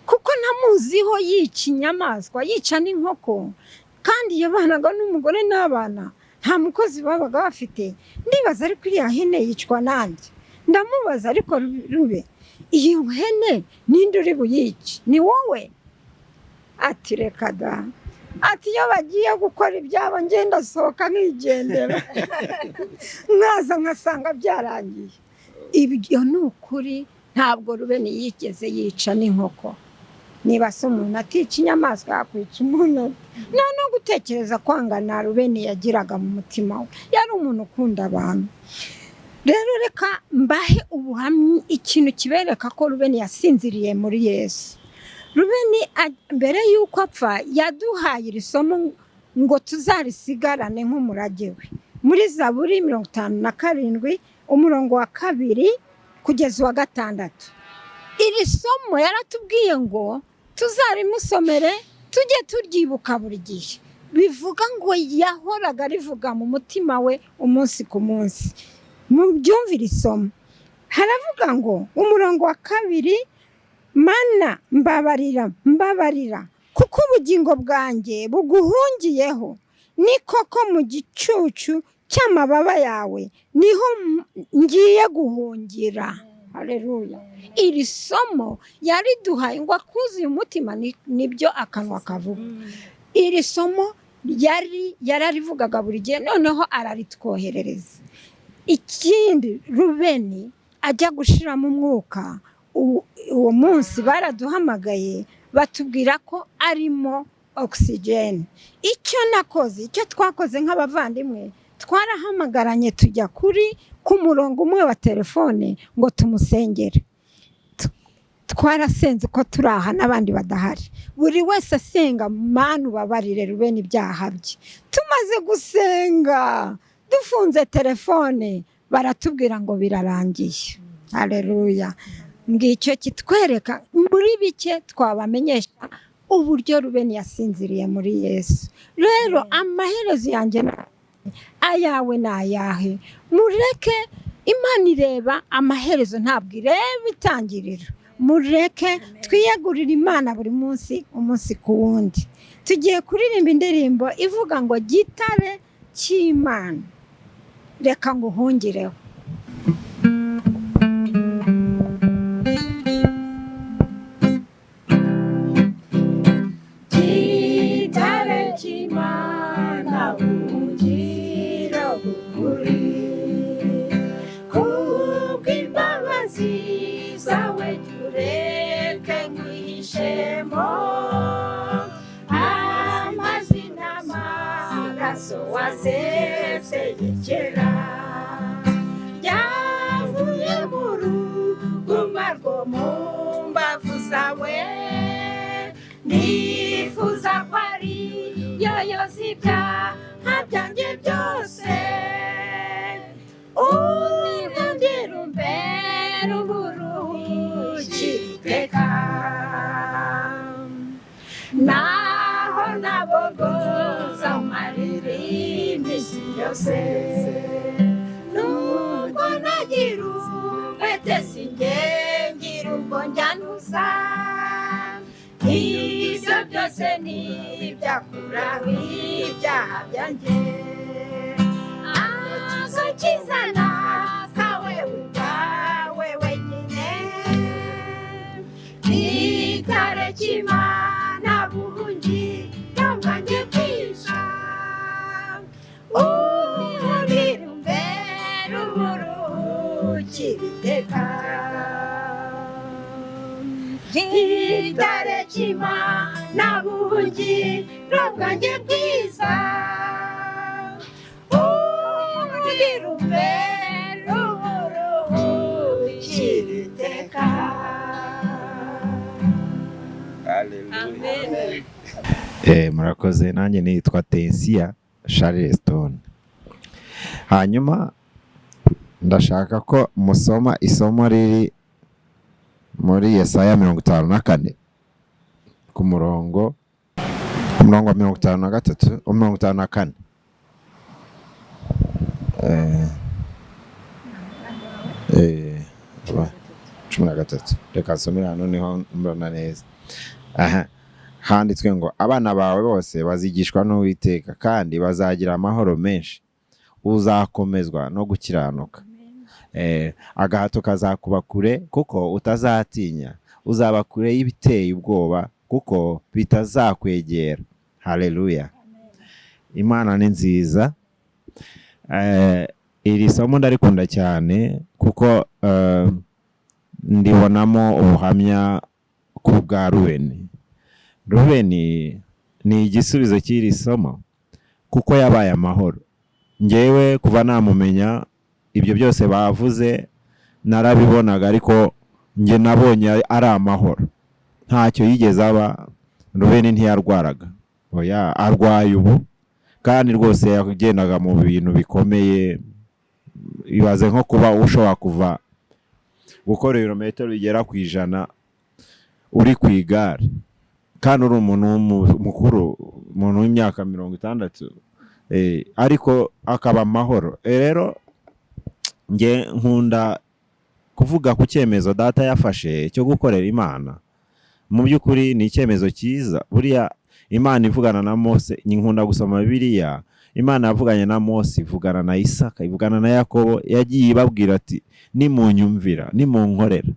kuko ntamuziho yica inyamaswa, yica n'inkoko, kandi yabanaga n'umugore n'abana, nta mukozi babaga bafite, ndibaza ariko iriya hene yicwa nande? Ndamubaza ariko Ruben, iyi hene ninde uri buyice? Ni wowe? Ati reka da, ati iyo bagiye gukora ibyabo ngenda sohoka nkigendera, nkaza nkasanga byarangiye. Ibyo ni ukuri, ntabwo Ruben yigeze yica n'inkoko. Niba se umuntu atica inyamaswa yakwica umuntu, no gutekereza kwangana Ruben yagiraga mu mutima we. Yari umuntu ukunda abantu. Rero reka mbahe ubuhamya, ikintu kibereka ko Ruben yasinziriye muri Yesu. Ruben mbere y'uko apfa yaduhaye iri somo ngo tuzarisigarane nk'umurage we. Muri Zaburi 57 umurongo wa 2 kugeza wa 6. Iri somo yaratubwiye ngo tuzarimusomere, tujye turyibuka buri gihe. Bivuga ngo yahoraga rivuga mu mutima we umunsi ku munsi. Mu byumvira isomo haravuga ngo umurongo wa 2, mana mbabarira kuko ubugingo bwanjye buguhungiyeho, ni koko mu gicucu cy'amababa yawe niho ngiye guhungira. Haleluya. Iri somo yariduhaye ngo akuzuye umutima, nibyo akanwa kavuga. Iri somo yararivugaga buri gihe, noneho araritwoherereza. Ikindi Ruben ajya gushiramo umwuka, uwo munsi baraduhamagaye batubwira ko arimo oxygen. Icyo twakoze nk'abavandimwe, twarahamagaranye tujya ku murongo umwe wa telefone ngo tumusengere. Twarasenze ko turaha n'abandi badahari, buri wese asenga, mana ubabarire Ruben ibyaha bye. Tumaze gusenga dufunze telefone, baratubwira ngo birarangiye. Haleluya. Ngicyo kitwereka muri bike twabamenyesha uburyo Ruben yasinziriye muri Yesu. Rero amaherezo yanjye ayawe n'ayahe, mureke Imana ireba amaherezo, ntabwo ireba itangiriro. Mureke twiyegurire Imana buri munsi, umunsi ku wundi. Tugiye kuririmba indirimbo ivuga ngo gitare cy'Imana, reka nguhungireho. Gitare cy'Imana buhungiro bukuri, kubw'imbabazi zawe tureke nkihishemo, amazina amaraso wazeseye kera, yavuye mu ruguma rwo we nifuza ko ari yo yoza ibyaha byanjye byose unirindira umbere uburuhukiteka naho nabogoza amarira iminsi yose nubwo nagira umwete singengira ubwo njyanuza ibyo byose ni ibyakuraho ibyaha byanjye agakiza nakawe ubwawe wenyine igitare cy'Imana buhungiro bwanjye bwiza ubuhungiro umbere uburuhukiro iteka igitare cy'Imana buhungiro bwanjye bwiza ubuhungiro umbere uburuhukiro iteka. Murakoze. Nanjye nitwa Tensia Charleston. Hanyuma ndashaka ko musoma isomo riri muri Yesaya 54 ku murongo wa 53 54. Cumi na gatatu. Reka nsomere hano niho mbona neza. Handitswe ngo abana bawe bose bazigishwa n'Uwiteka kandi bazagira amahoro menshi, uzakomezwa no gukiranuka. Agahato kazakuba kure kuko utazatinya, uzaba kure y'ibiteye ubwoba kuko bitazakwegera. Haleluya. Imana ni nziza. Iri somo ndarikunda cyane kuko ndibonamo ubuhamya ku bwa Ruben. Ruben ni igisubizo cy'iri somo kuko yabaye amahoro. Ngewe kuva namumenya ibyo byose bavuze narabibonaga, ariko nge nabonye ari amahoro, ntacyo yigeze aba. Ruben ntiyarwaraga, oya arwaye ubu, kandi rwose yagendaga mu bintu bikomeye. Ibaze nko kuba ushobora kuva gukora ibirometero bigera ku 100 uri ku igare, kandi uri umuntu mukuru, umuntu w'imyaka 60, ariko akaba amahoro. Rero nge nkunda kuvuga ku cyemezo data yafashe cyo gukorera Imana. Mu by'ukuri ni icyemezo cyiza. Buriya Imana ivugana na Mose, nkunda gusoma Bibiliya. Imana yavuganye na Mose, ivugana na Isaka, ivugana na Yakobo, yagiye ibabwira ati nimunyumvira, nimunkorera.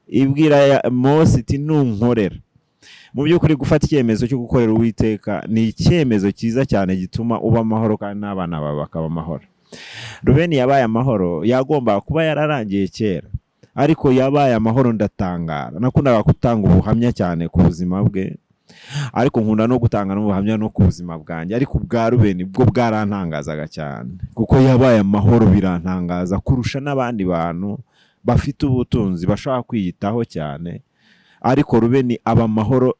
Ibwira Mose iti nunkorera. Mu by'ukuri gufata icyemezo cyo gukorera Uwiteka ni icyemezo cyiza cyane gituma uba amahoro kandi n'abana bawe bakaba amahoro. Ruben yabaye amahoro, yagomba kuba yararangiye kera, ariko yabaye amahoro. Ndatangara, nakundaga gutanga ubuhamya cyane ku buzima bwe, ariko nkunda no gutanga n'ubuhamya no ku buzima bwanjye, ariko ubwa Ruben bwo bwarantangazaga cyane kuko yabaye amahoro. Birantangaza kurusha n'abandi bantu bafite ubutunzi bashaka kwiyitaho cyane, ariko Ruben aba amahoro.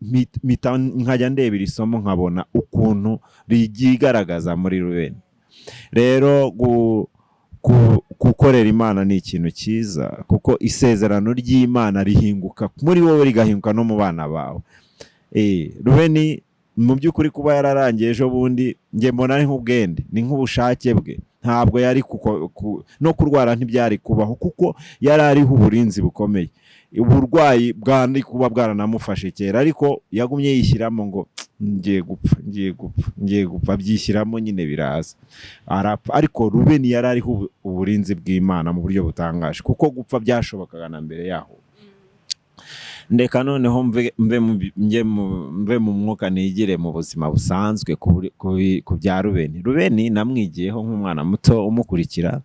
Nkajya ndebera isomo nkabona ukuntu rigigaragaza muri Ruben. Rero gukorera Imana ni ikintu cyiza kuko isezerano ry'Imana rihinguka muri wowe, rigahinguka no mu bana bawe. Ruben mu by'ukuri kuba yararangiye ejo bundi, nge mbona ari nk'ubwende, ni nk'ubushake bwe. Ntabwo yari no kurwara ntibyari kubaho kuko yari ariho uburinzi bukomeye. Uburwayi bwandi kuba bwaranamufashe kera, ariko yagumye yishyiramo ngo ngiye gupfa, byishyiramo nyine biraza arapfa. Ariko Ruben yari ariho uburinzi bw'Imana mu buryo butangaje kuko gupfa byashobokaga na mbere yaho. Ndeka noneho mve mu mwuka nigire mu buzima busanzwe ku bya Ruben. Ruben namwigiyeho nk'umwana muto umukurikira.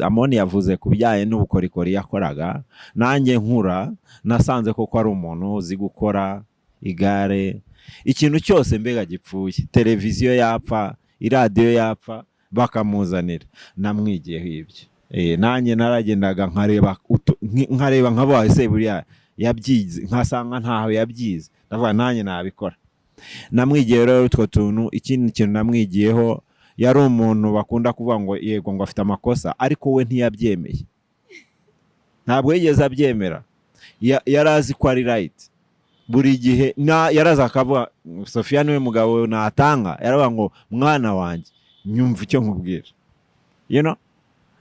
Amoni yavuze ku bijyanye n'ubukorikori yakoraga. Nanjye nkura nasanze koko ari umuntu uzi gukora igare, ikintu cyose mbega gipfuye, televiziyo yapfa, iradiyo yapfa, bakamuzanira. Namwigiyeho ibyo. Nanjye naragendaga nkareba nkabo ese buriya yabyize nkasanga ntaho yabyize ndavuga nanjye nabikora. Namwigiye rero utwo tuntu. Ikindi kintu namwigiyeho, yari umuntu bakunda kuvuga ngo yego ngo afite amakosa, ariko we ntiyabyemeye, ntabwo yigeze abyemera. Yarazi ko ari right buri gihe. Yaraza akavuga Sofia niwe mugabo natanga, yaravuga ngo mwana wanjye nyumva icyo nkubwira,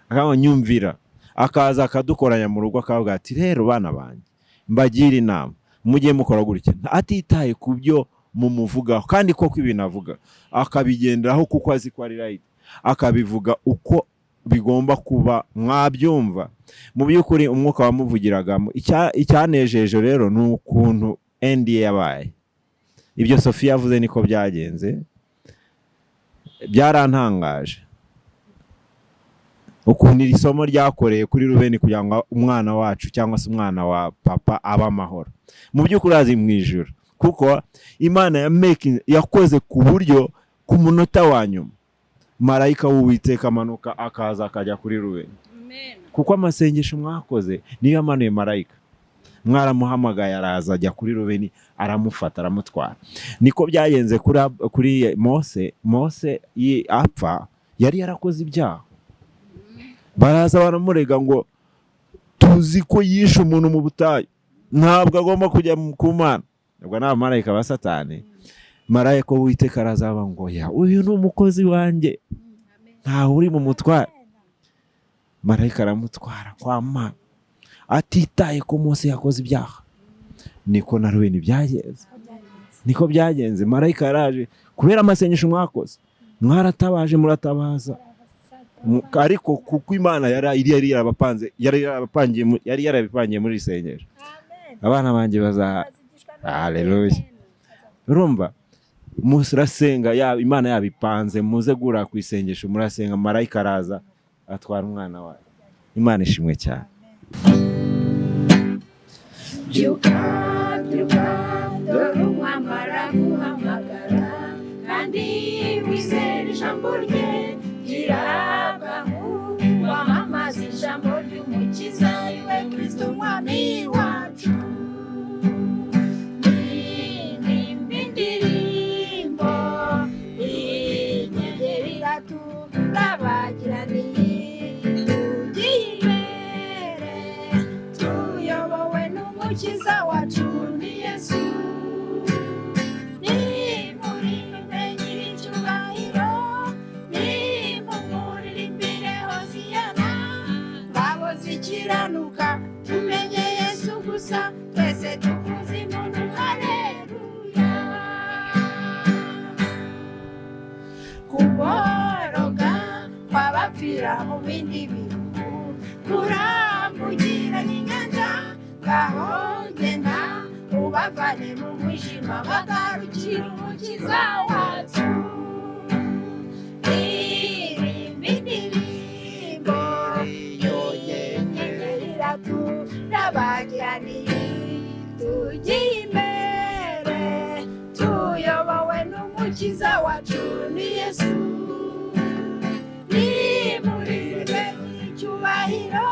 akavuga nyumvira. Akaza akadukoranya mu rugo akavuga ati rero bana banjye mbagira inama mujye mukora gutya, atitaye ku byo mumuvugaho. Kandi koko ibintu avuga akabigenderaho kuko azi ko ari right, akabivuga uko bigomba kuba, mwabyumva. Mu by'ukuri umwuka wamuvugiragamo. Icyanejeje rero ni ukuntu endi yabaye. Ibyo Sofia yavuze niko byagenze, byarantangaje ukuntu iri somo ryakoreye kuri Ruben kugira ngo umwana wacu cyangwa se umwana wa papa aba amahoro. Mu by'ukuri azi mu ijuru, kuko Imana yakoze ku buryo ku munota wa nyuma marayika w'Uwiteka amanuka akaza akajya kuri Ruben. Kuko amasengesho mwakoze niyo amanuye marayika, mwaramuhamagaye araza ajya kuri Ruben, aramufata aramutwara. Niko byagenze kuri Mose apfa, yari yarakoze ibyaha. Baraza baramurega ngo tuzi ko yishe umuntu mu butayu, ntabwo agomba kujya ku Mana. Ubwo ni abamarayika ba Satani. Marayika w'Uwiteka arazaba ngo uyu ni umukozi wanjye, ntawe uri mu mutware. Marayika aramutwara kwa Mana, atitaye ko Mose yakoze ibyaha. Niko na Ruben byagenze, niko byagenze. Marayika yaraje kubera amasengesho mwakoze, mwaratabaje muratabaza, ariko kuko Imana yari yarabipangiye muri isengesho. Abana banjye haleluya. Urumva murasenga, Imana yabipanze, muze gura ku isengesho murasenga, marayika araza atwara umwana wawe. Imana ishimwe cyane. Byuka dore umwambara guhamagara, kandi wizere ijambo rye, girabwaho wamamaza ijambo ry'umukiza iwe Kristo umwami wacu. Ndirimba indirimbo inyegeri turabagiraniye, tugiye imbere tuyobowe n'umukiza wacu ni Yesu. Tumenye Yesu gusa, twese tuvuze impundu haleluya. Kuboroga kw'abapfira mu bindi bihugu, kurambugiranya inyanja, ngaho genda ubavane mu mwijima bagarukira umukiza wacu. Ndirimba indirimbo turabagiraniye, tugiye imbere tuyobowe n'umukiza wacu ni Yesu. Nimuririmbe icyubahiro,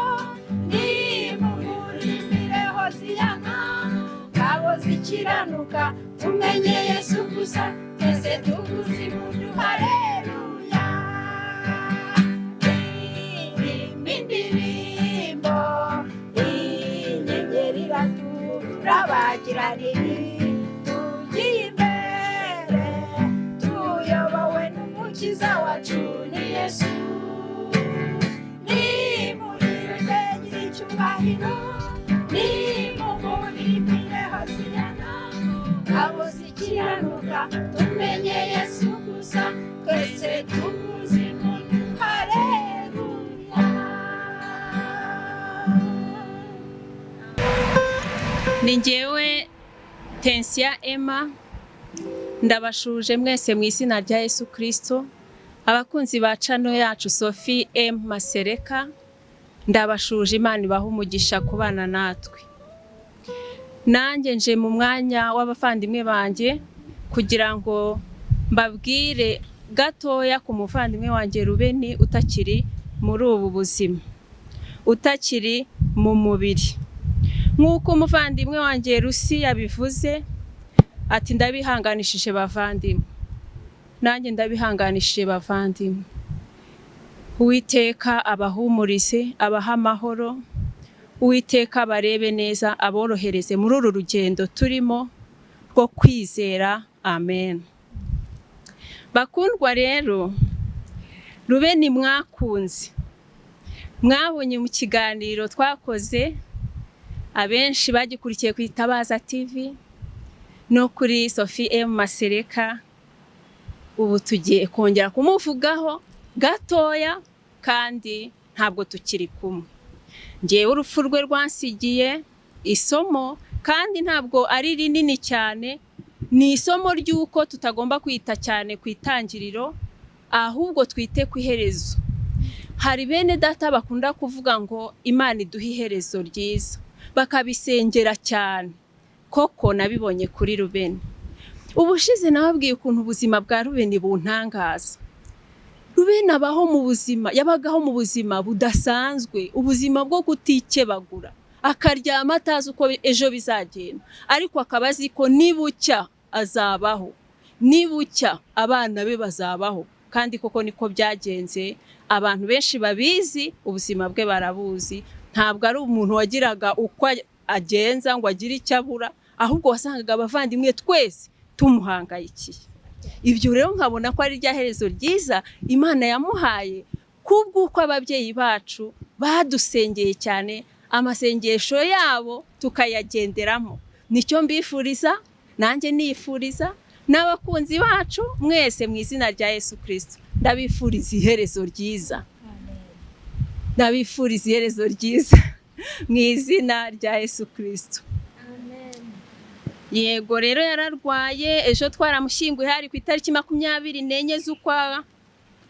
nimumuririmbe hosiyana, ngabo zikiranuka, tumenye Yesu gusa, twese tuvuze impundu haleluya. Ndirimba indirimbo turabagiraniye, tugiye imbere tuyobowe n'umukiza wacu ni Yesu. Nimuririmbe nyir'icyubahiro, nimumuririmbe hosiyana, ngabo zikiranuka, tumenye Yesu gusa, twese tuvuze impundu haleluya. Ni njyewe Tensia Emma, ndabashuje mwese mu izina rya Yesu Kristo. Abakunzi ba channel yacu Sophie M Masereka, ndabashuje, Imana ibaha umugisha kubana natwe. Nanjye nje mu mwanya w'abavandimwe banjye kugira ngo mbabwire gatoya ku muvandimwe wanjye Ruben utakiri muri ubu buzima, utakiri mu mubiri. nk'uko umuvandimwe wanjye Rusi yabivuze ati ndabihanganishije bavandimwe, nanjye ndabihanganishije bavandimwe. Uwiteka abahumurize, abaha amahoro, Uwiteka barebe neza, aborohereze muri uru rugendo turimo rwo kwizera. Amen. Bakundwa rero, Ruben mwakunze, mwabonye mu kiganiro twakoze, abenshi bagikurikiye ku Itabaza TV no kuri Sophie M Masereka. Ubu tugiye kongera kumuvugaho gatoya, kandi ntabwo tukiri kumwe. Ngewe urupfu rwe rwansigiye isomo, kandi ntabwo ari rinini cyane. Ni isomo ry'uko tutagomba kwita cyane ku itangiriro, ahubwo twite ku iherezo. Hari bene data bakunda kuvuga ngo Imana iduha iherezo ryiza, bakabisengera cyane. Koko nabibonye kuri Ruben. Ubushize nababwiye ukuntu ubuzima bwa Ruben buntangaza. Ruben abaho mu buzima, yabagaho mu buzima budasanzwe, ubuzima bwo kutikebagura, akaryama atazi uko ejo bizagenda, ariko akaba azi ko nibucya azabaho, nibucya abana be bazabaho. Kandi koko niko byagenze. Abantu benshi babizi, ubuzima bwe barabuzi. Ntabwo ari umuntu wagiraga uko agenza ngo agire icyo abura, ahubwo wasangaga abavandimwe twese tumuhangayikiye. Ibyo rero nkabona ko ari rya herezo ryiza Imana yamuhaye, kubw'uko ababyeyi bacu badusengeye cyane, amasengesho yabo tukayagenderamo. Nicyo mbifuriza, nanjye nifuriza n'abakunzi bacu mwese mu izina rya Yesu Kristo. Ndabifuriza iherezo ryiza. Ndabifuriza iherezo ryiza mu izina rya Yesu Kristo. Yego rero yararwaye, ejo twaramushyinguye hari ku itariki 24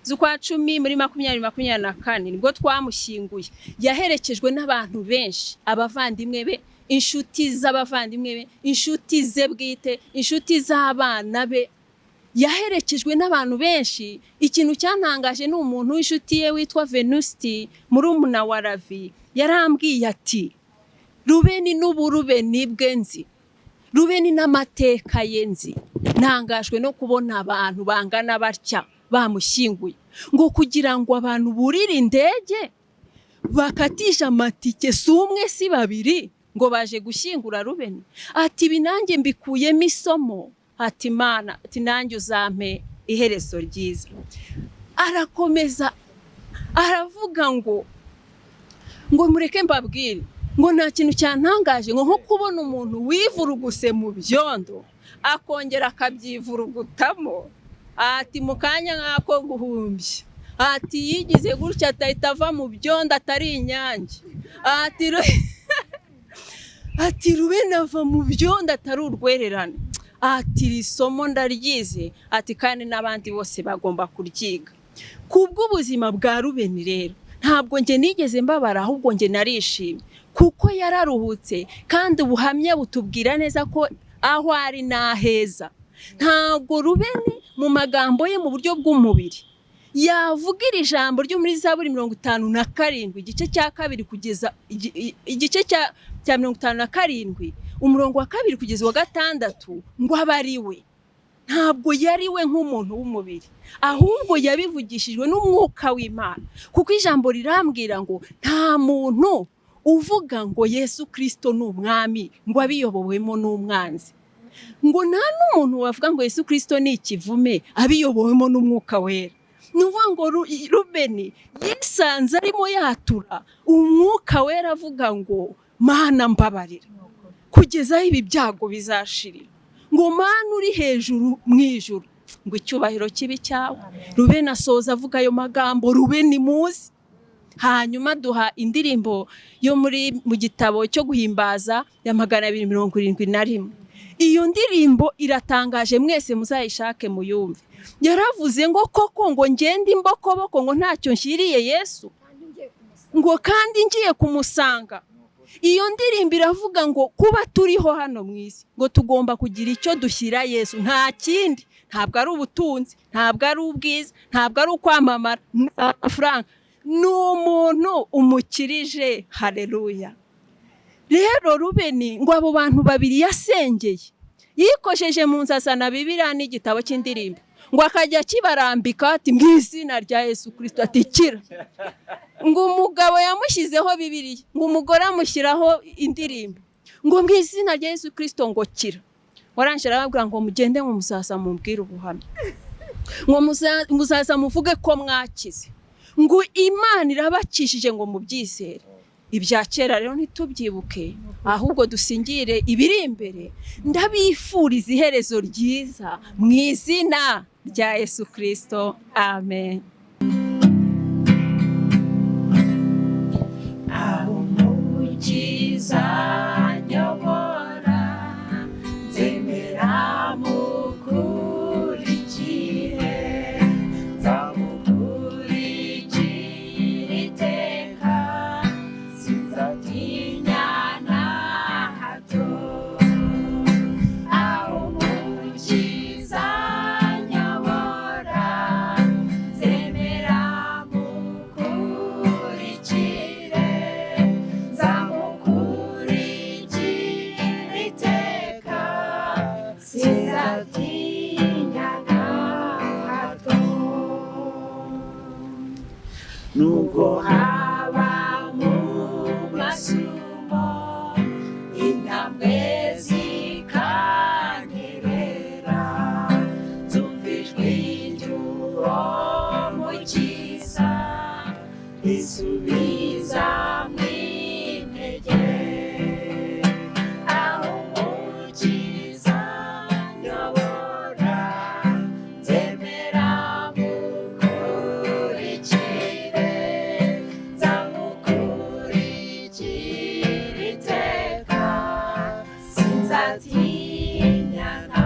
z'ukwa 10 muri 2024 nibwo twamushyinguye. Yaherekejwe n'abantu benshi, abavandimwe be, inshuti z'abavandimwe be, inshuti ze bwite, inshuti z'abana be. Yaherekejwe n'abantu benshi. Ikintu cyantangaje ni umuntu w'inshuti ye witwa Venusti, murumuna wa Ravi, yarambwiye ati Ruben n'uburuben bwe nzi, Ruben n'amateka ye nzi. Ntangajwe no kubona abantu bangana batya bamushyinguye, ngo kugira ngo abantu burire indege bakatisha amatike si umwe si babiri ngo baje gushyingura Ruben. Ati binange mbikuyemo isomo, ati Mana, ati nanjye uzampe iherezo ryiza. Arakomeza aravuga ngo mureke mbabwire ngo nta kintu cyantangaje ngo nko kubona umuntu wivuruguse mu byondo akongera akabyivurugutamo. Ati mu kanya nk'ako guhumbya, ati yigize gutya atahita ava mu byondo atari inyange. Ati Ruben ava mu byondo atari urwererane. Ati isomo ndaryize, ati kandi n'abandi bose bagomba kuryiga. Kubw'ubuzima bwa Ruben rero ntabwo nge nigeze mbabara, ahubwo nge narishimye kuko yararuhutse, kandi ubuhamya butubwira neza ko aho ari naheza. Ntabwo Ruben mu magambo ye mu buryo bw'umubiri yavugira ijambo ryo muri Zaburi 57 igice cya 2 kugeza igice cya 57 umurongo wa 2 kugeza wa 6 ngo abariwe. Ntabwo yari we nk'umuntu w'umubiri, ahubwo yabivugishijwe n'umwuka w'Imana, kuko ijambo rirambwira ngo nta muntu uvuga ngo Yesu Kristo ni umwami ngo abiyobowemo n'umwanzi, ngo nta n'umuntu wavuga ngo Yesu Kristo ni ikivume abiyobowemo n'umwuka wera. Nuvuga ngo Ruben yisanze arimo yatura umwuka wera avuga ngo Mana mbabarira kugeza ibi byago bizashirira, ngo Mana uri hejuru mu ijuru, ngo icyubahiro kibi cyawe. Ruben asoza avuga ayo magambo, Ruben muzi. Hanyuma duha indirimbo yo mu gitabo cyo guhimbaza ya 271. Iyo ndirimbo iratangaje, mwese muzayishake muyumve. Yaravuze ngo koko ngo ngende imbokoboko ngo ntacyo nshyiriye Yesu, ngo kandi ngiye kumusanga. Iyo ndirimbo iravuga ngo kuba turiho hano mu isi ngo tugomba kugira icyo dushyira Yesu, nta kindi. Ntabwo ari ubutunzi, ntabwo ari ubwiza, ntabwo ari ukwamamara, amafaranga. Ni umuntu umukirije. Haleluya. rero Rubeni ngo abo bantu babiri yasengeye yikojeje mu nzazana Bibiliya n'igitabo cy'indirimbo ngo akajya kibarambika ati mu izina rya Yesu Kristo ati kira. Ngo umugabo yamushyizeho Bibiliya, ngo umugore amushyiraho indirimbo ngo mu izina rya Yesu Kristo ngo kira. Warangije arababwira ngo mugende ngo muzaza mumbwire ubuhamya, ngo muzaza muvuge ko mwakize, ngo Imana irabakishije ngo mubyizere. Ibya kera rero ntitubyibuke, ahubwo dusingire ibiri imbere. Ndabifuriza iherezo ryiza mu izina rya Yesu Kristo, amen. aho umukiza nyobora nzemera mukurikire, nzamukurikira iteka, sinzatinya na hato. aho umukiza nyobora nzemera mukurikire, nzamukurikira iteka, sinzatinya na hato. nubwo haba mu masumo intambwe zikanterera, nzumva ijwi ry'uwo mukiza risubiza mu intege. aho umukiza nyobora nzemera mukurikire, nzamukurikira iteka, sinzatinya na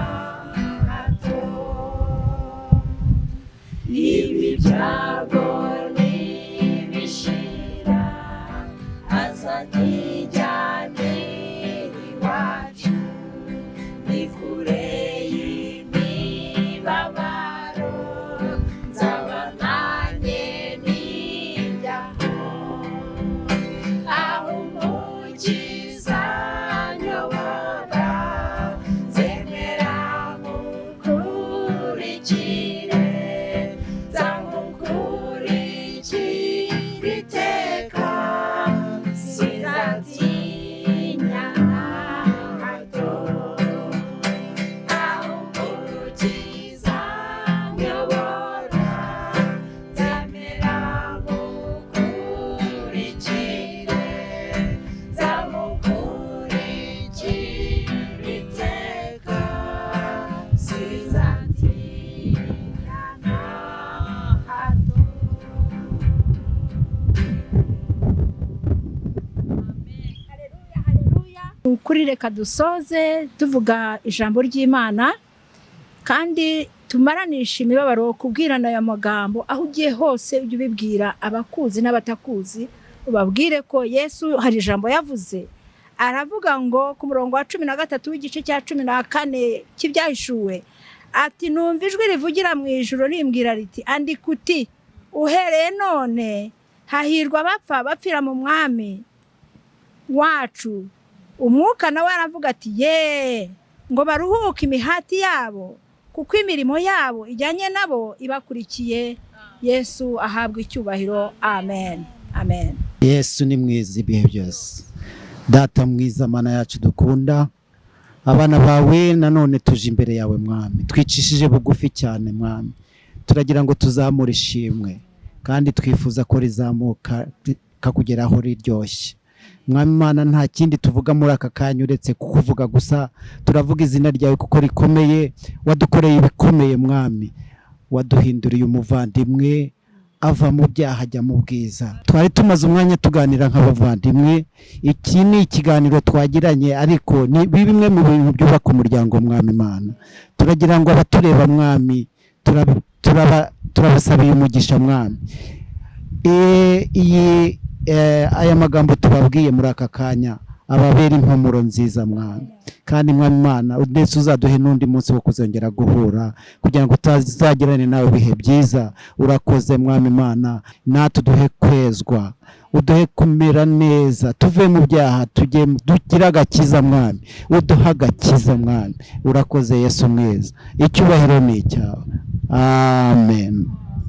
hato. ibi byago nibishira, azatijyanira iwacu, ni kure y'imibabaro, nzaba nanjye nijyaho. aho umukiza nyobora nzemera mukurikire, nzamukurikira iteka, sinzatinya na hato. aho umukiza nyobora nzemera mukurikire, nzamukurikira iteka, sinzatinya na hato. Ukuri reka dusoze tuvuga ijambo ry'Imana kandi tumaranisha imibabaro kubwirana aya magambo. aho ugiye hose ujye ubibwira abakuzi n'abatakuzi, ubabwire ko Yesu hari ijambo yavuze. Aravuga ngo ku murongo wa 13 w'igice cya 14 cy'ibyahishuwe ati, numva ijwi rivugira mu ijuru rimbwira riti, andika uti, uhereye none hahirwa abapfa bapfira mu mwami wacu. Umwuka nawe aravuga ati, ye ngo baruhuke imihati yabo, kuko imirimo yabo ijyanye nabo ibakurikiye. Yesu ahabwa icyubahiro, amen, amen. Yesu ni mwiza ibihe byose. Data mwiza, Mana yacu dukunda, abana bawe nanone tuje imbere yawe mwami, twicishije bugufi cyane mwami, turagira ngo tuzamure ishimwe kandi twifuza ko rizamuka kakugeraho riryoshye. Mwami Mana, nta kindi tuvuga muri aka kanya uretse kukuvuga gusa. Turavuga izina ryawe kuko rikomeye, wadukoreye ibikomeye mwami, waduhinduriye umuvandimwe ava mu byaha ajya mu bwiza. Twari tumaze umwanya tuganira nk'abavandimwe, iki ni ikiganiro twagiranye, ariko ni bimwe mu bintu byubaka umuryango mwami Mana. Turagira ngo abatureba mwami, turabasabiye umugisha mwami. Aya magambo tubabwiye muri aka kanya ababera impumuro nziza mwami, kandi mwami Imana ndetse uzaduhe n'undi munsi wo kuzongera guhura kugira ngo tutazagirane nawe ibihe byiza. Urakoze mwami Imana, natwe duhe kwezwa, uduhe kumera neza, tuve mu byaha dugire agakiza mwami, uduhe agakiza mwami. Urakoze Yesu mwiza, icyubahiro ni icyawe. Amen.